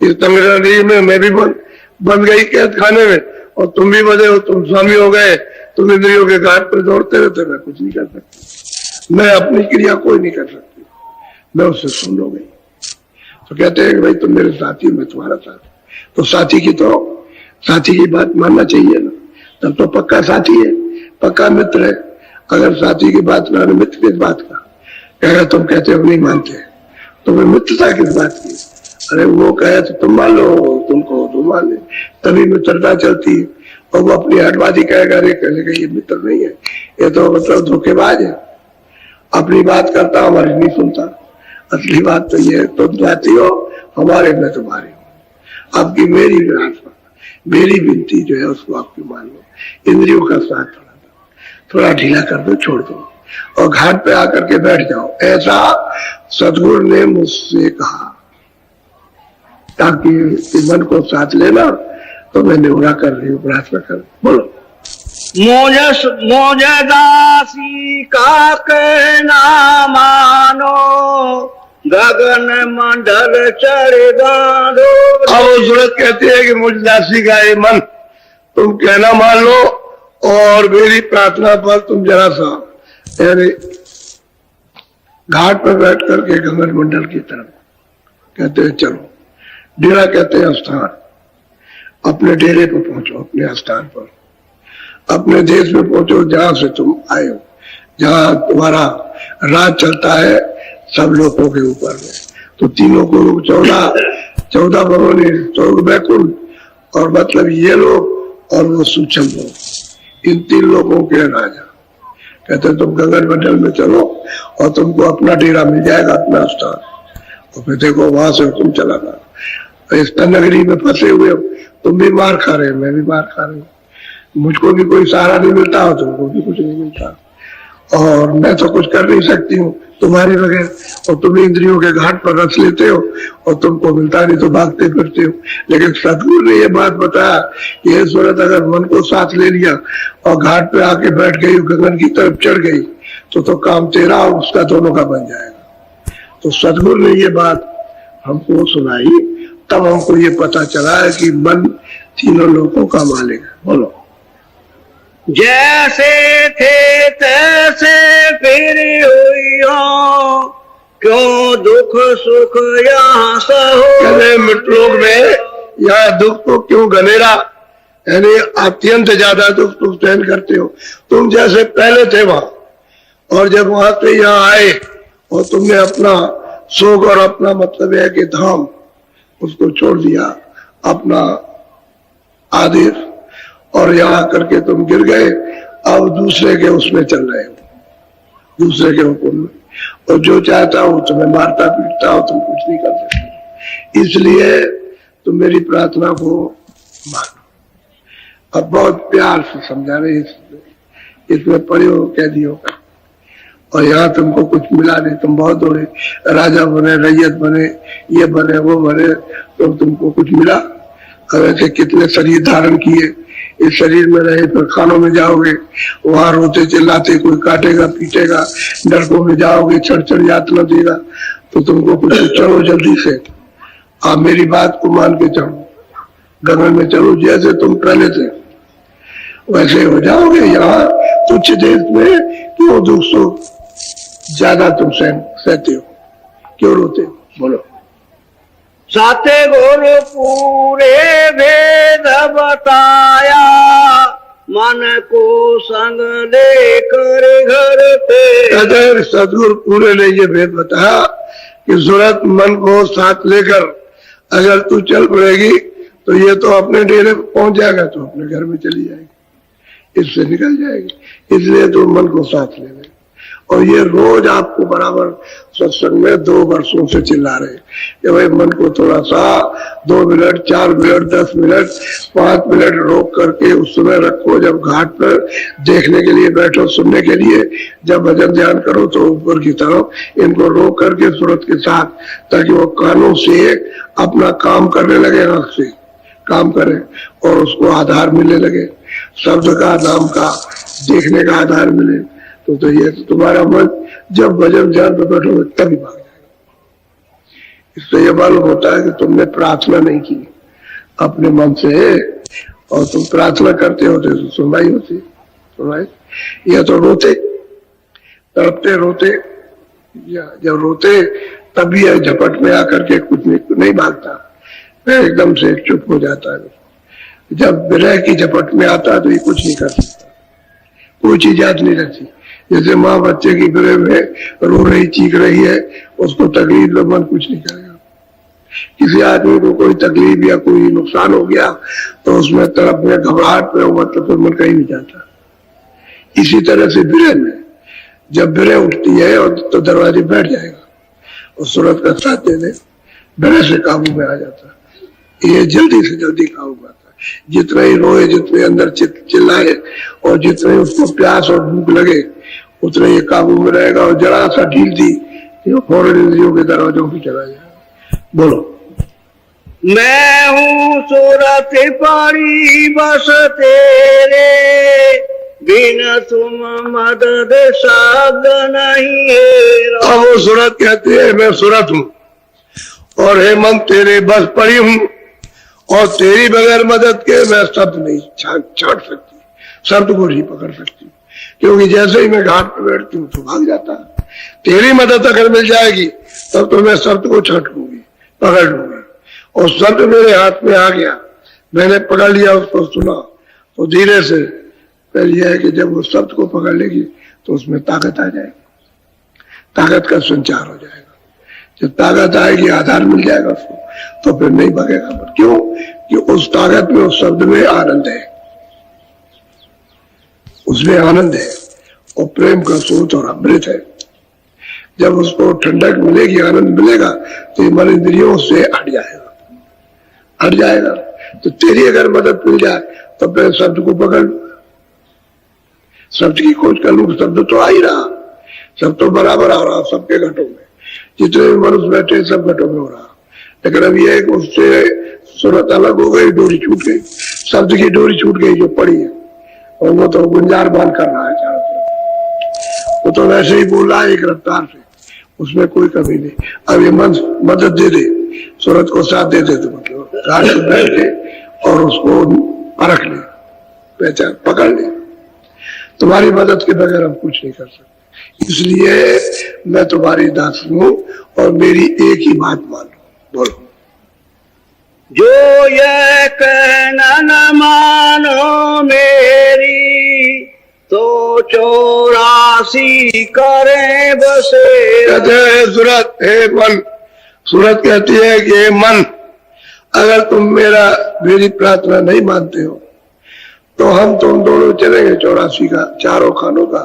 इस तंगड़ी में, मैं भी बन गई कैद खाने में, और तुम भी बने हो, तुम स्वामी हो गए, तुम इंद्रियों के घाट पर दौड़ते रहते, मैं कुछ नहीं कर सकती, मैं अपनी क्रिया कोई नहीं कर सकती, मैं उससे सुन हो गई। तो कहते हैं कि भाई तुम मेरे साथी, मैं तुम्हारा साथी। तो साथी की बात मानना चाहिए ना, तब तो पक्का साथी है, पक्का मित्र है। अगर साथी की बात ना, मित्र किस बात का, कहेगा तुम कहते हो नहीं मानते, तुम्हें मित्रता किस बात की। अरे वो कहे तो तुम मान लो, तुमको तुम मान ले, तभी मित्रता चलती है। और वो अपनी हटबाजी कहेगा, अरे कहेगा ये मित्र नहीं है, ये तो मतलब धोखेबाज है, अपनी बात करता हमारी नहीं सुनता। असली बात तो ये, तुम जाती हो हमारे, मैं तुम्हारी हूँ। आपकी मेरी प्रार्थना, मेरी विनती जो है उसको आपकी मान लो। इंद्रियों का साथ थोड़ा ढीला कर दो, छोड़ दो और घाट पे आकर के बैठ जाओ, ऐसा सदगुरु ने मुझसे कहा, ताकि मन को साथ लेना। तो मैं निवरा कर रही हूँ, प्रार्थना कर, बोलो। मोज दासी का कहना मानो, गगन मंडल चढ़ बांधो। अब सूरत कहती है कि मुझ दासी का ये मन तुम कहना मान लो, और मेरी प्रार्थना पर तुम जरा सा यानी घाट पर बैठ करके गगन मंडल की तरफ कहते हैं चलो, डेरा कहते हैं स्थान, अपने डेरे पर पहुंचो, अपने स्थान पर, अपने देश में पहुंचो जहां से तुम आए हो, जहां तुम्हारा राज चलता है सब लोगों के ऊपर में। तो तीनों को लोग 14 भवन, 14 बैकुंठ, और मतलब ये लोग और वो सूक्ष्म लोग, इन 3 लोगों के राजा। कहते तुम गगन मंडल में चलो और तुमको अपना डेरा मिल जाएगा, अपना स्थान। और फिर देखो वहां से तुम चला गया। इस नगरी में फंसे हुए हो, तुम भी मार खा रहे हो, मैं भी मार खा रही हूँ, मुझको भी कोई सहारा नहीं मिलता हो, तुमको भी कुछ नहीं मिलता, और मैं तो कुछ कर नहीं सकती हूँ तुम्हारे बगैर। और तुम इंद्रियों के घाट पर रस लेते हो और तुमको मिलता नहीं तो भागते फिरते हो। लेकिन सतगुरु ने ये बात बताया कि ये सूरत अगर मन को साथ ले लिया और घाट पे आके बैठ गई, गगन की तरफ चढ़ गई, तो काम तेरा और उसका दोनों का बन जाएगा। तो सतगुरु ने ये बात हमको सुनाई तब हमको ये पता चला है कि मन तीनों लोगों का मालिक है। बोलो। जैसे थे तैसे फिर हुई हो, क्यों दुख सुख यहाँ सहो। कहते मृतलोक में यहाँ दुख तो क्यों घनेरा, यानी अत्यंत ज्यादा दुख तुम सहन करते हो। तुम जैसे पहले थे वहां, और जब वहां से यहाँ आए और तुमने अपना सुख और अपना मतलब है कि धाम उसको छोड़ दिया, अपना आदेश, और यहाँ करके तुम गिर गए। अब दूसरे के उसमें चल रहे हो, दूसरे के हुक्म में, और जो चाहता हो तुम्हें मारता पीटता हो, तुम कुछ नहीं कर सकते। इसलिए तुम मेरी प्रार्थना को मानो। अब बहुत प्यार से समझा रहे, इसमें प्रयोग कह दियो। और यहाँ तुमको कुछ मिला नहीं, तुम बहुत दौड़े, राजा बने, रैयत बने, ये बने, वो बने, तो तुमको कुछ मिला। अब ऐसे कितने शरीर धारण किए, इस शरीर में रहे, फिर खानों में जाओगे, वहां रोते चिल्लाते, कोई काटेगा पीटेगा, नरकों में जाओगे, चढ़ यातना देगा, तो तुमको कुछ चलो जल्दी से, आप मेरी बात को मान के चढ़ो, गगन में चलो, जैसे तुम पहले थे वैसे हो जाओगे। यहाँ तुच्छ देश में क्यों दुख सुख ज्यादा तुम सहते हो, क्यों रोते हो? बोलो। साते गुरु पूरे भेद बताया, मन को संग लेकर घर पे। अगर सदगुरु पूरे ने ये भेद बताया कि सूरत मन को साथ लेकर अगर तू चल पड़ेगी तो ये तो अपने डेरे पहुंच जाएगा, तो अपने घर में चली जाएगी, इससे निकल जाएगी। इसलिए तो मन को साथ ले ले। और ये रोज आपको बराबर सत्संग में 2 वर्षों से चिल्ला रहे कि भाई मन को थोड़ा सा 2 मिनट, 4 मिनट, 10 मिनट, 5 मिनट रोक करके उस समय रखो। जब घाट पर देखने के लिए बैठो, सुनने के लिए, जब भजन ध्यान करो तो ऊपर की तरफ इनको रोक करके सूरत के साथ, ताकि वो कानों से अपना काम करने लगे, रख से काम करे और उसको आधार मिलने लगे, शब्द का, नाम का, देखने का आधार मिले। तो ये तो तुम्हारा मन जब भजन ध्यान पर बैठोगे तभी भाग जाएगा। इससे ये मालूम होता है कि तुमने प्रार्थना नहीं की अपने मन से, और तुम प्रार्थना करते होते तो सुनवाई होती, सुनवाई। ये तो रोते, तड़पते रोते, जब रोते तभी यह झपट में आकर के कुछ नहीं भागता, एकदम से चुप हो जाता है। जब विरह की झपट में आता है तो ये कुछ नहीं कर सकता, कोई चीज याद नहीं रहती। जैसे माँ बच्चे की विरह में रो रही, चीख रही है, उसको तकलीफ में मन कुछ नहीं करेगा। किसी आदमी को कोई तकलीफ या कोई नुकसान हो गया तो उसमें तड़प में, घबराहट में हुआ तो फिर मन कहीं नहीं जाता। इसी तरह से विरह में जब विरह उठती है और तो दरवाजे बैठ जाएगा, और सूरत का साथ दे दे, विरह से काबू में आ जाता है। ये जल्दी से जल्दी काबू में आता है। जितना ही रोए, जितने अंदर चिल्लाए, और जितने उसको प्यास और भूख लगे, उतना ये काबू में रहेगा। और जरा सा ढील दी ये फौरन इंद्रियों के दरवाजों पे चला जाएगा। बोलो। मैं हूँ सूरत पारी बस तेरे, बिन तुम मदद शब्द नहीं है। अब वो सूरत कहती है मैं सूरत हूँ, और हे मन तेरे बस पड़ी हूँ, और तेरी बगैर मदद के मैं शब्द नहीं छाट सकती, शब्द को नहीं पकड़ सकती। क्योंकि जैसे ही मैं घाट पर बैठती हूँ तो भाग जाता है। तेरी मदद अगर मिल जाएगी तब तो मैं शब्द को छाट लूंगी, पकड़ लूंगी, और शब्द मेरे हाथ में आ गया, मैंने पकड़ लिया, उसको सुना, तो धीरे से फिर यह है कि जब वो शब्द को पकड़ लेगी तो उसमें ताकत आ जाएगी, ताकत का संचार हो जाएगा। जब ताकत आएगी, आधार मिल जाएगा उसको, तो फिर नहीं भागेगा। क्यों? कि उस ताकत में, उस शब्द में आनंद है, उसमें आनंद है, और प्रेम का स्रोत और अमृत है। जब उसको ठंडक मिलेगी, आनंद मिलेगा, तो ये मन इंद्रियों से हट जाएगा, हट जाएगा। तो तेरी अगर मदद मिल जाए तो मैं शब्द को पकड़ लूंगा, शब्द की खोज कर लूंगा। शब्द तो आ ही रहा, सब तो बराबर आ रहा, सबके घटों में, जितने भी मनुष्य बैठे सब घटों में हो रहा। लेकिन अब ये उससे सूरत अलग हो गई, डोरी छूट गई, शब्द की डोरी छूट गई जो पड़ी है, और वो तो गुंजार बांध कर रहा है चारों तरफ। वो तो वैसे ही बोल रहा है एक रफ्तार से, उसमें कोई कमी नहीं। अब ये मन मदद दे दे सूरत को साथ देते थे, मतलब घाट पर बैठ के और उसको परख ले, पहचान पकड़ ले। तुम्हारी मदद के बगैर हम कुछ नहीं कर सकते, इसलिए मैं तुम्हारी दास हूं और मेरी एक ही बात मानो। बोलो। जो ये कहना न मानो मेरी, तो 84 करे बसे। कहते हैं सूरत, हे मन, सूरत कहती है कि हे मन, अगर तुम मेरी प्रार्थना नहीं मानते हो तो हम तुम दोनों चलेंगे 84 का, चारों खानों का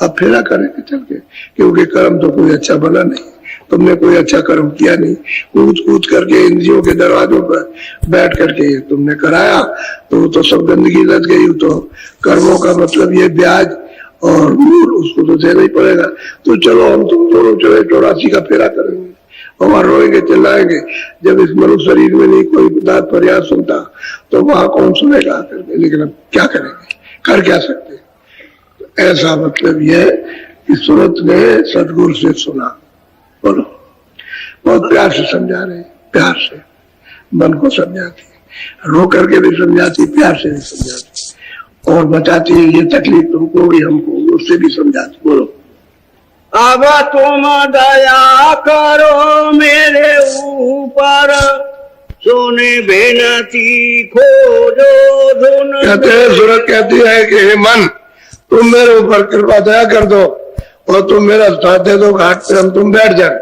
अब फेरा करेंगे चल के, क्योंकि कर्म तो कोई अच्छा बना नहीं, तुमने कोई अच्छा कर्म किया नहीं। कूद कूद करके इंद्रियों के दरवाजों पर बैठ करके तुमने कराया तो सब गंदगी लग गई। तो कर्मों का मतलब ये ब्याज और मूल उसको तो देना ही पड़ेगा। तो चलो हम तुम दोनों चले 84 का फेरा करेंगे, और रोएंगे चिल्लाएंगे। जब इस मनुष्य शरीर में नहीं कोई दाद फरियाद सुनता तो वहां कौन सुनेगा करके, लेकिन अब क्या करेंगे, कर क्या सकते। तो ऐसा मतलब यह कि सूरत ने सदगुरु से सुना। बोलो। बहुत प्यार से समझा रहे, प्यार से मन को समझाती, रो करके भी समझाती, प्यार से भी समझाती, और बताती है ये तकलीफ तुमको भी हमको, उससे भी समझाती। बोलो। अब तुम दया करो मेरे ऊपर, सोने बेनती खोजो धुन। कहते हैं, सूरत कहती है कि हे मन, तुम मेरे ऊपर कृपा दया कर दो और तुम मेरा साथ दे दो, घाट पे हम तुम बैठ जाए,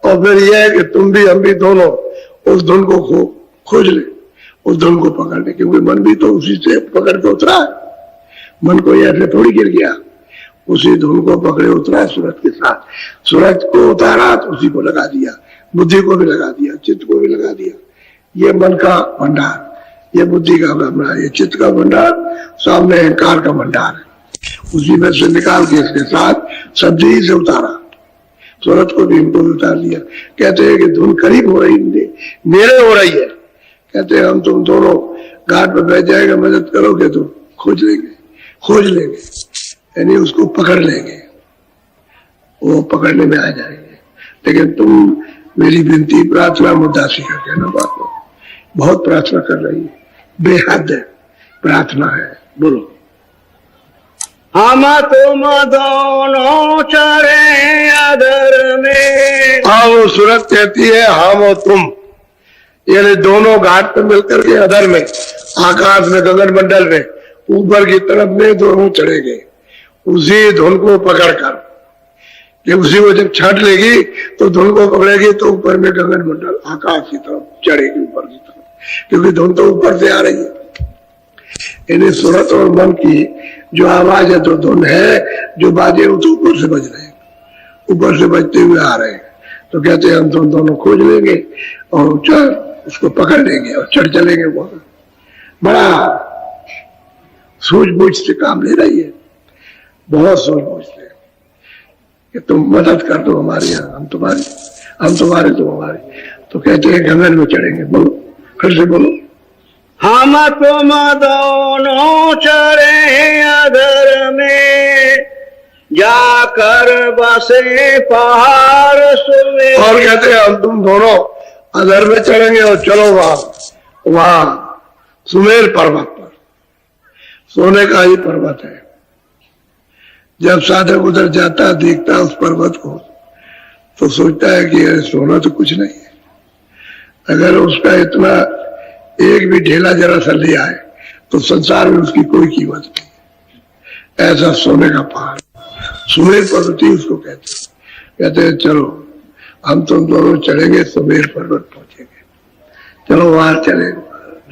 और फिर यह है कि तुम भी हम भी दोनों उस धुन को खोज ले, उस धुन को पकड़ ले, क्योंकि मन भी तो उसी से पकड़ के उतरा है। मन को ऐसे थोड़ी गिर गया, उसी धुन को पकड़े उतरा है सूरत के साथ। सूरत को उतारा तो उसी को लगा दिया, बुद्धि को भी लगा दिया, चित्त को भी लगा दिया। ये मन का भंडार, ये बुद्धि का भंडार, ये चित्त का भंडार, सामने अहंकार का भंडार है, उसी में से निकाल के इसके साथ सब्जी से उतारा। सूरत को भी इनको भी उतार दिया। कहते हैं कि धुन करीब हो रही, मेरे हो रही है। कहते हैं हम तुम दोनों घाट पर बैठ जाएगा, मदद करोगे तो खोज लेंगे, यानी उसको पकड़ लेंगे, वो पकड़ने में आ जाएंगे। लेकिन तुम मेरी विनती प्रार्थना मुद्दासी करके ना बात हो, बहुत प्रार्थना कर रही है, बेहद प्रार्थना है। बोलो। हम तुम दोनों चढ़े अधर में। हाँ, वो सूरत कहती है हम और तुम, यानी दोनों घाट पे मिलकर के अधर में, आकाश में, गगन मंडल में, ऊपर की तरफ में दोनों चढ़ेंगे, उसी धुन को पकड़कर। जब उसी को जब छाट लेगी तो धुन को पकड़ेगी तो ऊपर में गगन मंडल आकाश की तरफ चढ़ेगी, ऊपर की तरफ, क्योंकि धुन तो ऊपर से आ रही है। इन्हें सूरत और मन की जो आवाज है तो धुन है, जो बाजे वो तो ऊपर से बज रहे हैं, ऊपर से बजते हुए आ रहे हैं। तो कहते हैं हम तुम दोनों खोज लेंगे और उसको पकड़ लेंगे और चढ़ चलेंगे। वहां बड़ा सूझबूझ से काम ले रही है, बहुत सूझबूझ से कि तुम मदद कर दो हमारी, हम तुम्हारे तुम हमारी। तो कहते हैं गगन में चढ़ेंगे। बोलो, फिर से बोलो। हम तुम दोनों चढ़े अधर में, जाकर बसे पहाड़ सुमे। और कहते हैं हम तुम दोनों अधर में चढ़ेंगे और चलो वहां सुमेर पर्वत पर, सोने का ही पर्वत है। जब साधक उधर जाता देखता उस पर्वत को तो सोचता है कि सोना तो कुछ नहीं है, अगर उसका इतना एक भी ढेला जरा सा ले आए तो संसार में उसकी कोई कीमत नहीं। ऐसा सोने का पहाड़ सुमेर पर्वत ही उसको कहते हैं चलो हम तुम दोनों चढ़ेंगे, सुमेर पर्वत पहुंचेंगे, चलो वहां चले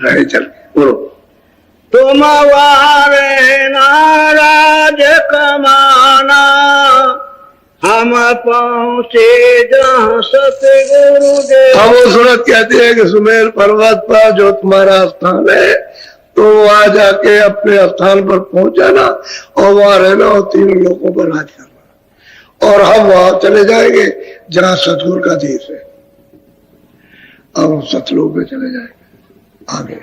रहे चल के। बोलो। तुम वारे नाराज कमाना, हम पहुंचे जहाँ सतगुरु देव। हम वो सूरत कहते हैं कि सुमेर पर्वत पर जो तुम्हारा स्थान है तो वहां जाके अपने स्थान पर पहुंच जाना और वहां रहना और तीनों लोगों पर राज करना, और हम वहां चले जाएंगे जहां सतगुरु का देश है, और सतलोक में चले जाएंगे आगे,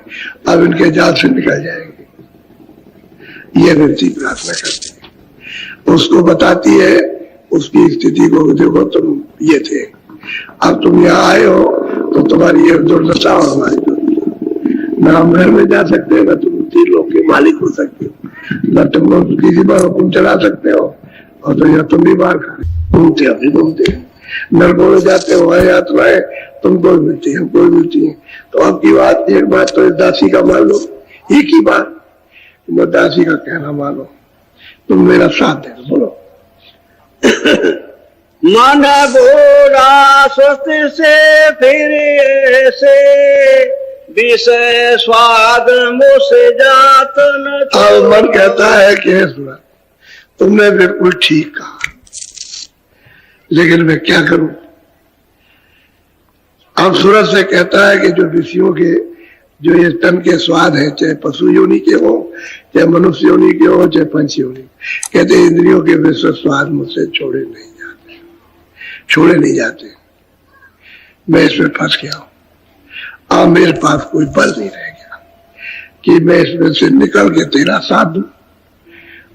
अब इनके जाल से निकल जाएंगे। ये विनती प्रार्थना करती है, उसको बताती है उसकी स्थिति को, देखो तुम ये थे, अब तुम यहाँ आए हो तो तुम्हारी ये दुर्दशा और हमारी दुर्दशा। न हम घर में जा सकते, न तुम 3 लोग के मालिक हो सकते हो, न तुम लोग किसी पर हुक्म चला सकते हो, और तो यह तुम भी बाहर घूमते हो, अभी घूमते नरकों में जाते हो, यात्राएं तुमको मिलती है, हमको मिलती है। तो आपकी बात, एक बात तो इस दासी का मान लो, एक ही बात, वो दासी का कहना मानो, तुम मेरा साथ दे दो। बोलो। मन गोरा स्वस्थ से फिर ऐसे विषय स्वाद मुझसे जात न। अब मन कहता है कि हे सूरत, तुमने बिल्कुल ठीक कहा, लेकिन मैं क्या करूं। अब सूरत से कहता है कि जो विषयों के, जो ये तन के स्वाद है, चाहे पशु योनि के हो, चाहे मनुष्य योनि के हो, चाहे पंछी योनि, कहते इंद्रियों के विषय स्वाद मुझसे छोड़े नहीं जाते, छोड़े नहीं जाते। मैं इसमें फंस गया हूं। अब मेरे पास कोई बल नहीं रह गया कि मैं इसमें से निकल के तेरा साथ दूं।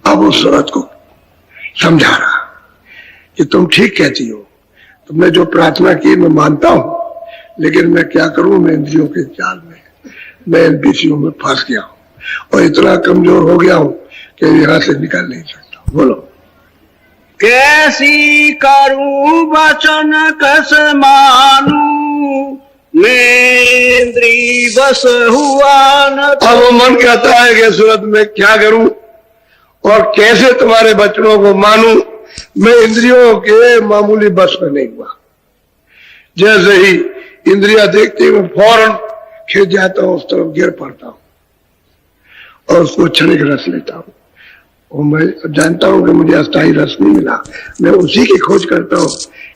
अब उस सूरत को समझा रहा कि तुम ठीक कहती हो, तुमने जो प्रार्थना की मैं मानता हूं, लेकिन मैं क्या करूं, मैं इंद्रियों के जाल में, मैं इन विषयों में फंस गया हूं और इतना कमजोर हो गया हूं कि यहां से निकल नहीं सकता। बोलो। कैसी करूं वचन कस मानू, मैं इंद्री बस हुआ न। अब वो मन कहता है कि सूरत में क्या करूं और कैसे तुम्हारे वचनों को मानूं, मैं इंद्रियों के मामूली बस में नहीं हुआ। जैसे ही इंद्रिया देखती मैं फौरन खिंच जाता हूं, उस तरफ गिर पड़ता हूं और उसको क्षणिक रस लेता हूं। और मैं जानता हूं कि मुझे अस्थायी रस नहीं मिला, मैं उसी की खोज करता हूं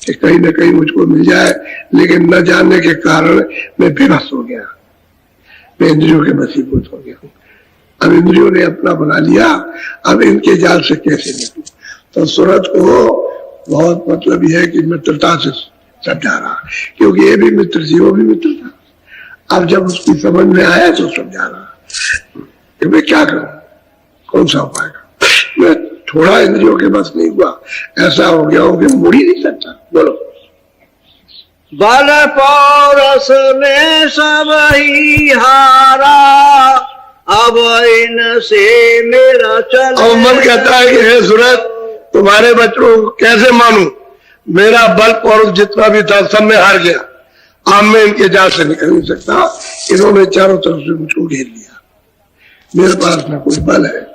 कि कहीं ना कहीं मुझको मिल जाए, लेकिन न जानने के कारण मैं बेबस हो गया, मैं इंद्रियों के वशीभूत हो गया हूं। अब इंद्रियों ने अपना बना लिया, अब इनके जाल से कैसे निकलूं। तो सूरत को बहुत मतलब यह है कि मित्रता से समझा रहा, क्योंकि ये भी मित्र थी, वो भी मित्र था। अब जब उसकी समझ में आया तो समझा रहा कि मैं क्या करूं, कौन सा उपाय करूं। मैं थोड़ा इंद्रियों के बस नहीं हुआ, ऐसा हो गया हूं कि मुड़ ही नहीं सकता। बोलो। बल पौरस में सब ही हारा, अब इनसे मेरा चल। अब मन कहता है कि हे सूरत, तुम्हारे बच्चों को कैसे मानूं, मेरा बल पौरुष जितना भी था सब में हार गया। अब मैं इनके जाल से निकल नहीं सकता, इन्होंने चारों तरफ से मुझको घेर लिया। मेरे पास न कोई बल है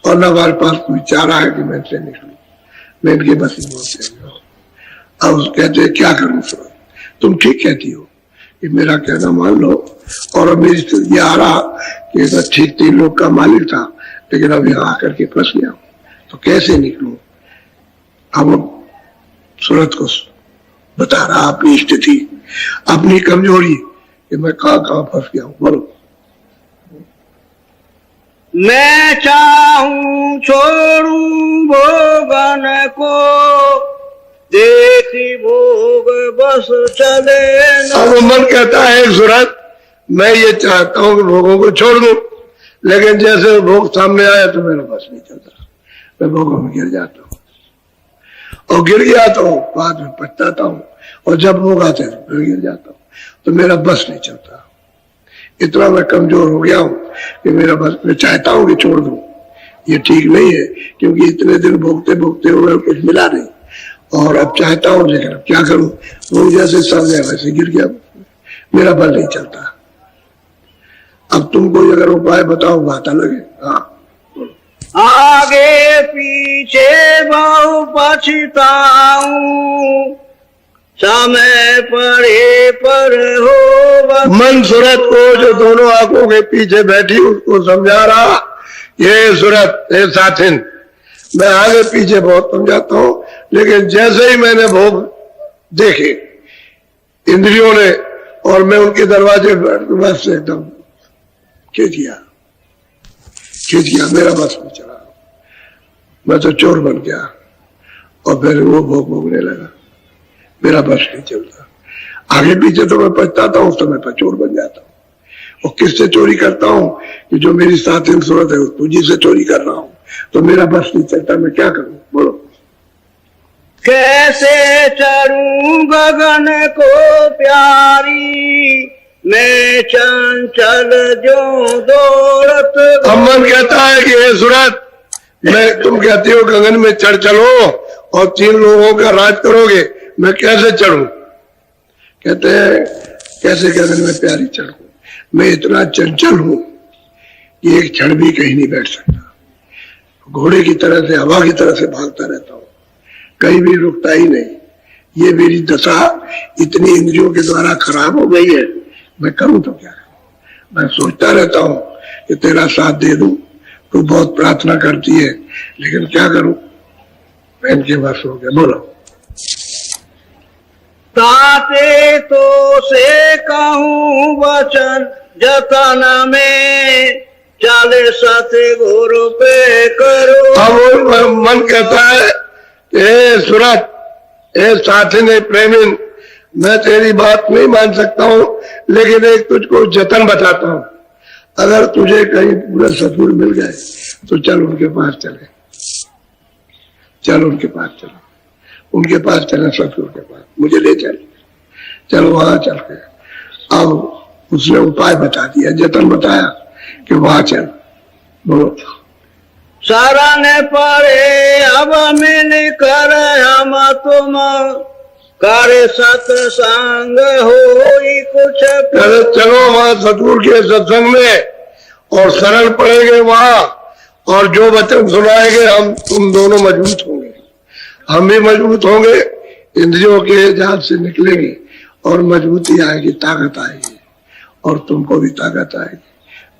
और न हमारे पास कोई चारा है कि मैं इनसे निकलूं, मैं इनके बस ही बोलते। अब कहते क्या करूं सूरत, तुम ठीक कहती हो कि मेरा कहना मान लो, और अब मेरी स्थिति आ रहा कि मैं ठीक 3 लोग का मालिक था, लेकिन अब यहाँ आकर के फंस गया, तो कैसे निकलूं। अब सूरत को बता रहा अपनी स्थिति, अपनी कमजोरी, कि मैं कहां फंस गया हूं। बोलो। मैं चाहूं छोड़ूं भोगन को, देखी भोग बस चले न। अब मन कहता है सूरत, मैं ये चाहता हूं कि भोगों को छोड़ दूं, लेकिन जैसे भोग सामने आया तो मेरा बस नहीं चलता, मैं भोगों में गिर जाता हूं, और गिर गया तो बाद में पछताता हूं, और जब भोग आते हैं फिर गिर जाता हूं, तो मेरा बस नहीं चलता। इतना मैं कमजोर हो गया हूं कि मेरा बस, मैं चाहता हूं कि छोड़ दूं, ये ठीक नहीं है, क्योंकि इतने दिन भोगते भोगते हुए कुछ मिला नहीं, और अब चाहता हूं, लेकिन अब क्या करूं, वो जैसे सब वैसे गिर गया, मेरा बल नहीं चलता। अब तुम कोई अगर उपाय बताओ, बात अलग है। हाँ। आगे पीछे बहु पछताऊं, समय पड़े पर हो। मन सूरत को जो दोनों आंखों के पीछे बैठी उसको समझा रहा, ये सूरत, ये साथिन, मैं आगे पीछे बहुत समझाता हूं, लेकिन जैसे ही मैंने भोग देखे इंद्रियों ने, और मैं उनके दरवाजे पर बस एकदम खींच गया, मेरा बस नहीं चला, मैं तो चोर बन गया, और फिर वो भोग भोगने लगा, मेरा बस नहीं चलता। आगे पीछे तो मैं पछताता हूं, उस समय पर चोर बन जाता हूं। और किससे चोरी करता हूं, कि जो मेरी साथी सूरत है तुझी से चोरी कर रहा हूं, तो मेरा बस नहीं चलता, मैं क्या करूं। बोलो। कैसे चढ़ूं गगन को प्यारी, मैं चंचल जो दौड़त। अमन कहता है कि हे सूरत, मैं तुम कहती हो गगन में चढ़ चलो और 3 लोगों का राज करोगे, मैं कैसे चढ़ूं? कहते हैं कैसे गगन में प्यारी चढ़ूं, मैं इतना चंचल हूं कि एक क्षण भी कहीं नहीं बैठ सकता। घोड़े की तरह से, हवा की तरह से भागता रहता हूं, कहीं भी रुकता ही नहीं। ये मेरी दशा इतनी इंद्रियों के द्वारा खराब हो गई है, मैं करूं तो क्या करूं? मैं सोचता रहता हूं कि तेरा साथ दे दूं, तू बहुत प्रार्थना करती है, लेकिन क्या करूं, मैं इनके बस हो गया। बोलो। ताते तो से कहूं वचन जतन में, चाले साथे गुरु पे करो। अब मन कहता है ए सूरत, ए साथी ने प्रेमी, मैं तेरी बात नहीं मान सकता हूं, लेकिन एक तुझको जतन बताता हूं। अगर तुझे कहीं पूरे सतगुरु मिल गए तो चल उनके पास चले, चल उनके पास चलो, उनके पास चले, सतगुरु के पास मुझे ले चल, चलो वहां चल के। अब उसने उपाय बता दिया, जतन बताया कि वहां चल। बोलो। शरण पड़े अब मिल कर हम तुम, करे सत्संग होई कुछ। चलो वहां सतगुरु के सत्संग में और शरण पड़ेंगे वहां, और जो वचन सुनाएंगे हम तुम दोनों मजबूत होंगे, हम भी मजबूत होंगे, इंद्रियों के जाल से निकलेंगे और मजबूती आएगी, ताकत आएगी, और तुमको भी ताकत आएगी।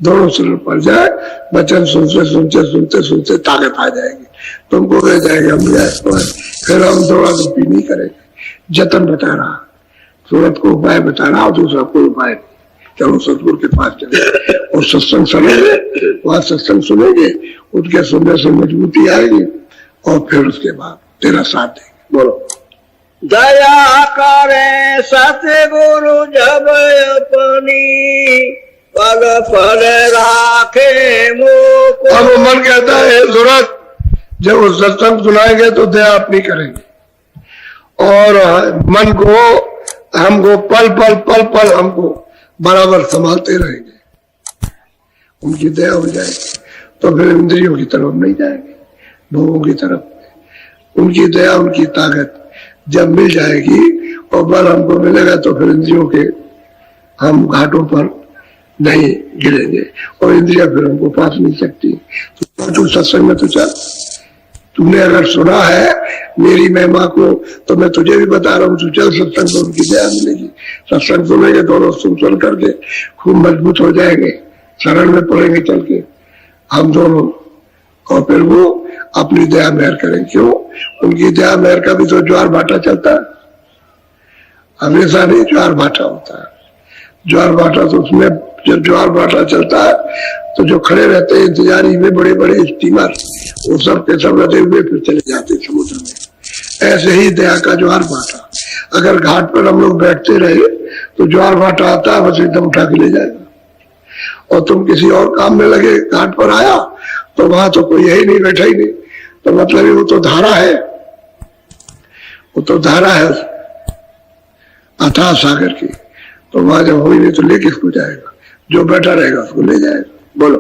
दोनों शरण पड़ जाए, वचन सुनते सुनते सुनते सुनते ताकत आ जाएगी, तुमको रह जाएगा, फिर हम दौड़ा धूपी नहीं करेंगे। जतन बता रहा, सूरत को उपाय बता रहा, और दूसरा कोई उपाय नहीं। चलो सतगुरु के पास चले और सत्संग सुनेंगे, वहां सत्संग सुनेंगे, उनके सुनने से मजबूती आएगी, और फिर उसके बाद तेरा साथ देंगे। बोलो। दया करे सतगुरु जब अपनी, पल पल राखे मोको। अब मन कहता है सूरत, जब वो सत्संग सुनाएंगे तो दया अपनी करेंगे, और मन को, हमको पल पल पल पल हमको बराबर संभालते रहेंगे। उनकी दया हो जाएगी तो फिर इंद्रियों की तरफ नहीं जाएंगे, भोगों की तरफ। उनकी दया, उनकी ताकत जब मिल जाएगी और बल हमको मिलेगा तो फिर इंद्रियों के हम घाटों पर नहीं गिरेंगे, और इंद्रिया फिर हमको पास नहीं सकती। तो तू सत्संग में तो चल, तुमने अगर सुना है मेरी महिमा को तो मैं तुझे भी बता रहा हूँ, तू चल सत्संग, तो उनकी दया मिलेगी। सत्संग सुनेंगे दोनों सुन करके खूब मजबूत हो जाएंगे, शरण में पड़ेंगे चल के हम दोनों, और फिर वो अपनी दया मेहर करें। क्यों? उनकी दया मेहर का भी तो ज्वार भाटा चलता है, हमेशा नहीं ज्वार भाटा होता है। ज्वार भाटा तो उसमें जब ज्वार भाटा चलता है तो जो खड़े रहते हैं इंतजारी में बड़े बड़े स्टीमर, वो सब के सब लदे हुए फिर चले जाते समुद्र में। ऐसे ही दया का ज्वार भाटा, अगर घाट पर हम लोग बैठते रहे तो ज्वार भाटा आता है, बस एकदम उठा के ले जाएगा। और तुम किसी और काम में लगे, घाट पर आया तो वहां तो कोई यही नहीं, बैठा ही नहीं, तो मतलब वो तो धारा है, वो तो धारा है अथाह सागर की, तो वहां जब हो ही नहीं तो ले किसको जाएगा? जो बैठा रहेगा उसको ले जाएगा। बोलो।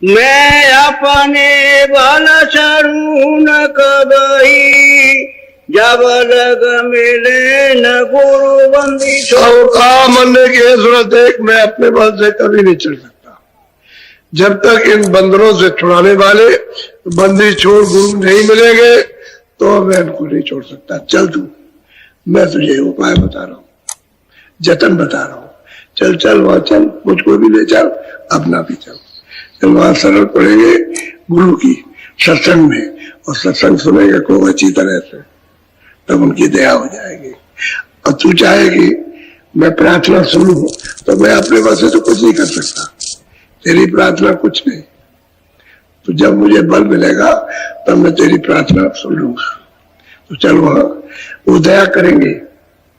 मैं अपने बल चढ़ूं न कबही, जब लग मिले न गुरु बंदी छोड़। कहा मन ने की जरूरत है, मैं अपने बल से कभी नहीं चढ़ सकता, जब तक इन बंदरों से छुड़ाने वाले बंदी छोड़ गुरु नहीं मिलेंगे तो मैं इनको नहीं छोड़ सकता। चल तू, मैं तुझे उपाय बता रहा हूँ, जतन बता रहा हूँ, चल चल वहां चल, मुझको भी ले चल, अपना भी चल। चल वहां सरल पड़ेंगे गुरु की सत्संग में, और सत्संग सुनेंगे खूब अच्छी तरह से, तब उनकी दया हो जाएगी। और तू चाहेगी मैं प्रार्थना सुनूं तो मैं अपने बल से तो कुछ नहीं कर सकता, तेरी प्रार्थना कुछ नहीं, तो जब मुझे बल मिलेगा तब मैं तेरी प्रार्थना सुन लूंगा। तो चल वहां वो दया करेंगे।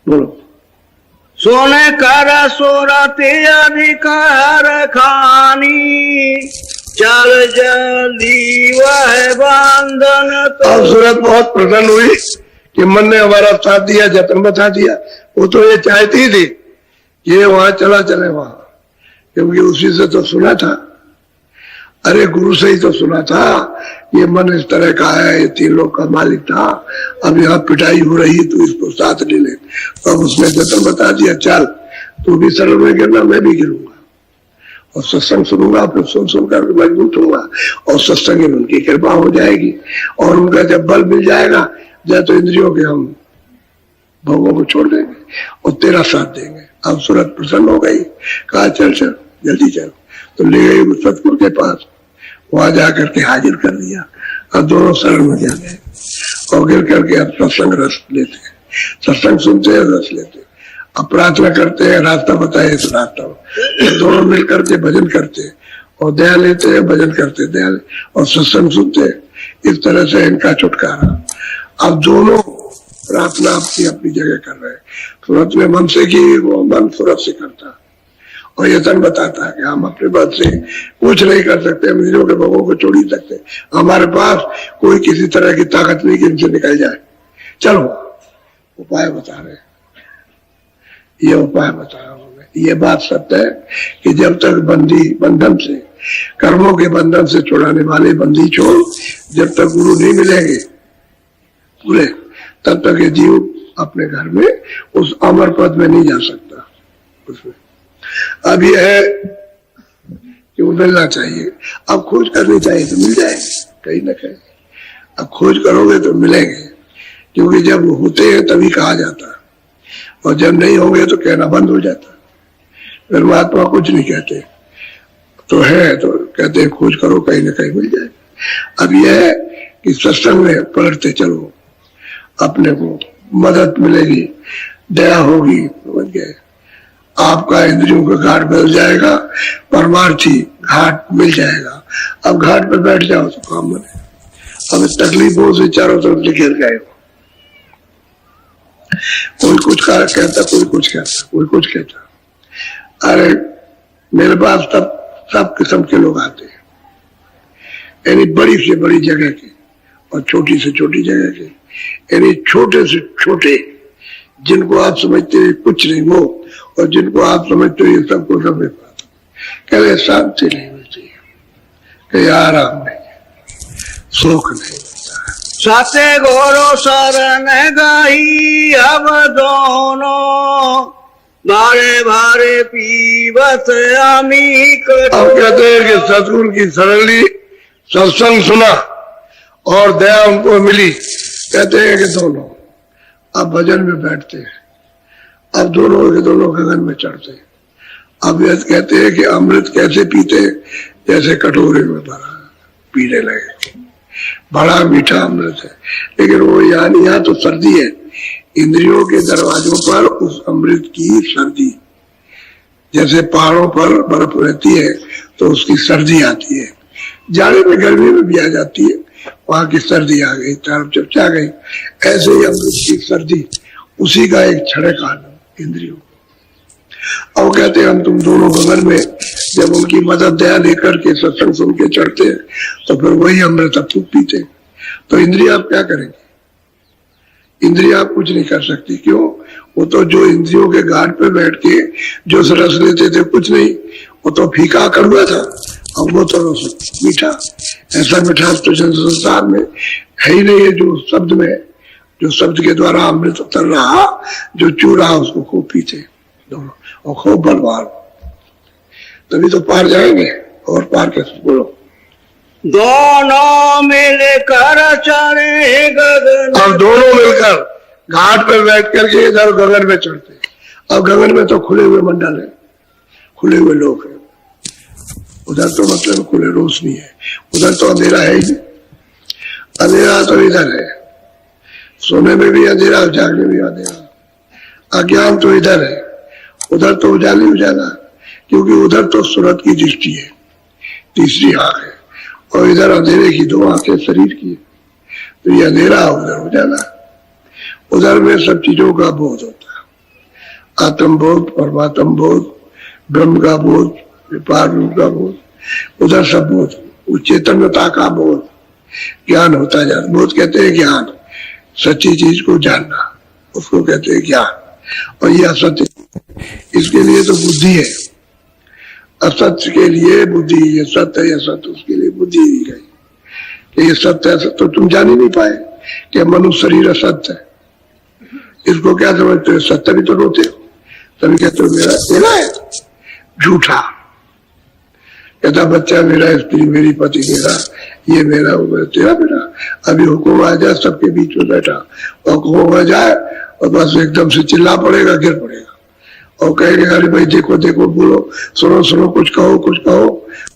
बोलो। सोने कर सोरती अधिकार खानी, चल जल्दी वह बांधन तो। अब सूरत बहुत प्रसन्न हुई कि मन ने हमारा साथ दिया, जतन बता दिया। वो तो ये चाहती थी ये वहां चला चले वहां, क्योंकि उसी से तो सुना था, अरे गुरु से ही तो सुना था ये मन इस तरह का है, ये 3 लोग का मालिक था, अब यहाँ पिटाई हो रही तो इसको साथ ले ले। तो अब उसने जतन बता दिया, चल तू भी शरण में गिरना, मैं भी गिरूंगा और सत्संग सुनूंगा, फिर सुन सुनकर मजबूत होगा और सत्संग में उनकी कृपा हो जाएगी और उनका जब बल मिल जाएगा या तो इंद्रियों के हम भोगों को छोड़ देंगे और तेरा साथ देंगे। अब सूरत प्रसन्न हो गई, कहा चल चल जल्दी चल, तो ले गई सतगुरु के पास, वहां जाकर के हाजिर कर दिया। अब दोनों शरण में जा गए और गिर करके अब सत्संग रस लेते हैं, सत्संग सुनते हैं, रस लेते हैं, अब प्रार्थना करते हैं, रास्ता बताए तो रास्ता, दोनों मिल करके भजन करते हैं और दया लेते हैं, भजन करते दया और सत्संग सुनते हैं। इस तरह से इनका छुटकारा। अब दोनों प्रार्थना अपनी अपनी जगह कर रहे हैं। सूरत में मन से की, वो मन सूरत से करता और यतन बताता है कि हम अपने बात से कुछ नहीं कर सकते, हम इंद्रियों के भोगों को छोड़ ही सकते, हमारे पास कोई किसी तरह की ताकत नहीं कि इनसे निकल जाए। चलो उपाय बता रहे, ये उपाय बताया उन्होंने। ये बात सत्य है कि जब तक बंधन से, कर्मों के बंधन से छुड़ाने वाले बंदी छोड़, जब तक गुरु नहीं मिलेंगे पूरे, तब तक ये जीव अपने घर में उस अमर पद में नहीं जा सकता। उसमें अब यह है कि वो मिलना चाहिए, अब खोज करनी चाहिए तो मिल जाएंगे कहीं ना कहीं। अब खोज करोगे तो मिलेंगे, क्योंकि जब होते हैं तभी कहा जाता है और जब नहीं होंगे तो कहना बंद हो जाता। फिर महात्मा कुछ नहीं कहते, तो है तो कहते हैं खोज करो कहीं ना कहीं मिल जाए। अब यह है कि सत्संग में पढ़ते चलो, अपने को मदद मिलेगी, दया होगी, समझ गए, आपका इंद्रियों का घाट मिल जाएगा, परमार्थी घाट मिल जाएगा। अब घाट पर बैठ जाओ तो काम बने। अब इस तकलीफों से चारों तरफ से घिर गए हो, कोई कुछ कहता, कोई कुछ कहता, कोई कुछ कहता। अरे मेरे पास सब किस्म के लोग आते हैं, यानी बड़ी से बड़ी जगह के और छोटी से छोटी जगह के, यानी छोटे से छोटे, जिनको आप समझते हैं कुछ नहीं वो, और जिनको आप समझते हो ये सबको सब कहते शांति नहीं मिलती है, कहीं आराम नहीं है, सुख नहीं मिलता है। साते घोरो शरण गई अब दोनों, भारे भारे पीवत अमीक। अब कहते हैं कि सतगुरु की शरण ली, सत्संग सुना और दया उनको मिली। कहते हैं कि दोनों अब भजन में बैठते हैं, अब दोनों के दोनों गगन में चढ़ते हैं। अब वेद कहते हैं कि अमृत कैसे पीते, जैसे कटोरे में भरा पीने लगे, बड़ा मीठा अमृत है। लेकिन वो यहाँ तो सर्दी है, इंद्रियों के दरवाजों पर उस अमृत की सर्दी, जैसे पहाड़ों पर बर्फ रहती है तो उसकी सर्दी आती है, जाड़े में गर्मी में भी आ जाती है, वहां की सर्दी आ गई, तरफ चपचा गई। ऐसे ही अमृत की सर्दी, उसी का एक छड़े काल इंद्रियों। और कहते हैं हम तुम दोनों गगन में जब उनकी मदद दया लेकर के सत्संग सुन के चढ़ते हैं तो फिर वही अमृत अब पीते। तो इंद्रिया आप क्या करेंगे? इंद्रिया आप कुछ नहीं कर सकती। क्यों? वो तो जो इंद्रियों के घाट पे बैठ के जो रस लेते थे कुछ नहीं, वो तो फीका कड़वा था, और वो तो मीठा। ऐसा मिठास तो संसार में है ही नहीं है जो शब्द में, जो शब्द के द्वारा अमृत उतर रहा, जो चू रहा उसको खूब पीते दोनों और खूब बलवान, तभी तो पार जाएंगे। और पार कैसे? बोलो। दोनों मिलकर चढ़े गगन। अब दोनों मिलकर घाट पर बैठ करके इधर गगन में चढ़ते। अब गगन में तो खुले हुए मंडल है, खुले हुए लोग हैं, उधर तो मतलब खुले रोशनी है, उधर तो अंधेरा है ही। अंधेरा तो इधर है, सोने में भी अंधेरा, जागने में भी अंधेरा। अज्ञान तो इधर है, उधर तो उजाले उजाला, क्योंकि उधर तो सूरत की दृष्टि है, तीसरी आंख है, और इधर अंधेरे की दो आंखें शरीर की। तो ये अंधेरा, उधर उजाला। उधर में सब चीजों का बोध होता है, आत्म बोध, परमात्म बोध, ब्रह्म का बोध, व्यापार का बोध, उधर सब बोध वो चैतन्यता का बोध, ज्ञान होता जाता। बोध कहते हैं ज्ञान, सच्ची चीज को जानना, उसको कहते हैं ज्ञान। और ये असत्य, इसके लिए तो बुद्धि है, असत्य के लिए बुद्धि, ये सत्य है असत्य, उसके लिए बुद्धि दी गई कि ये सत्य है। तो तुम जान ही नहीं पाए कि मनुष्य शरीर असत्य है। इसको क्या समझते हो? सत्य भी तो रोते हो, तभी कहते हो मेरा है झूठा। कहता बच्चा मेरा, स्त्री मेरी, पति मेरा, ये मेरा, वो मेरा, तेरा मेरा। अभी हुक्म आ जाए सबके बीच में बैठा और हुक्म आ जाए और बस एकदम से चिल्ला पड़ेगा, गिर पड़ेगा और कहेंगे अरे भाई देखो देखो, बोलो, सुनो सुनो, कुछ कहो कुछ कहो,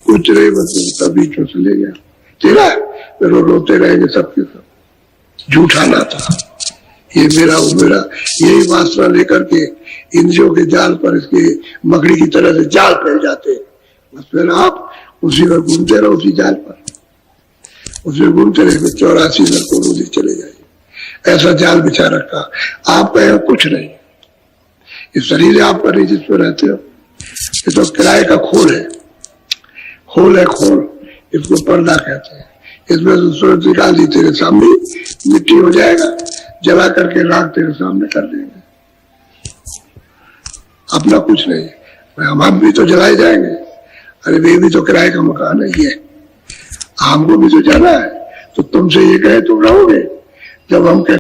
कुछ नहीं, बस सब बीच में चले गया, तेरा फिर वो रोते रहेंगे सबके सब। झूठा ना था, ये मेरा वो मेरा, यही वासना लेकर के इंद्रियों के जाल पर इसके मकड़ी की तरह से जाल फैल जाते। बस फिर आप उसी में घूमते रहो, उसी जाल पर, उसमें घूमते रहे, 84 नरकों में चले जाए। ऐसा जाल बिछा रखा, आपका यहाँ कुछ नहीं, ये शरीर आपका नहीं जिस पर रहते हो, ये तो किराए का खोल है, खोल है खोल, इसको पर्दा कहते हैं। इसमें से सूरज निकाल दी तेरे सामने, मिट्टी हो जाएगा, जला करके राख तेरे सामने कर देंगे। अपना कुछ नहीं, हम भी तो जलाए जाएंगे। अरे वे भी तो किराए का मकान है, ये हमको भी तो जाना है। तो तुमसे ये कहे तुम रहोगे, जब हम कह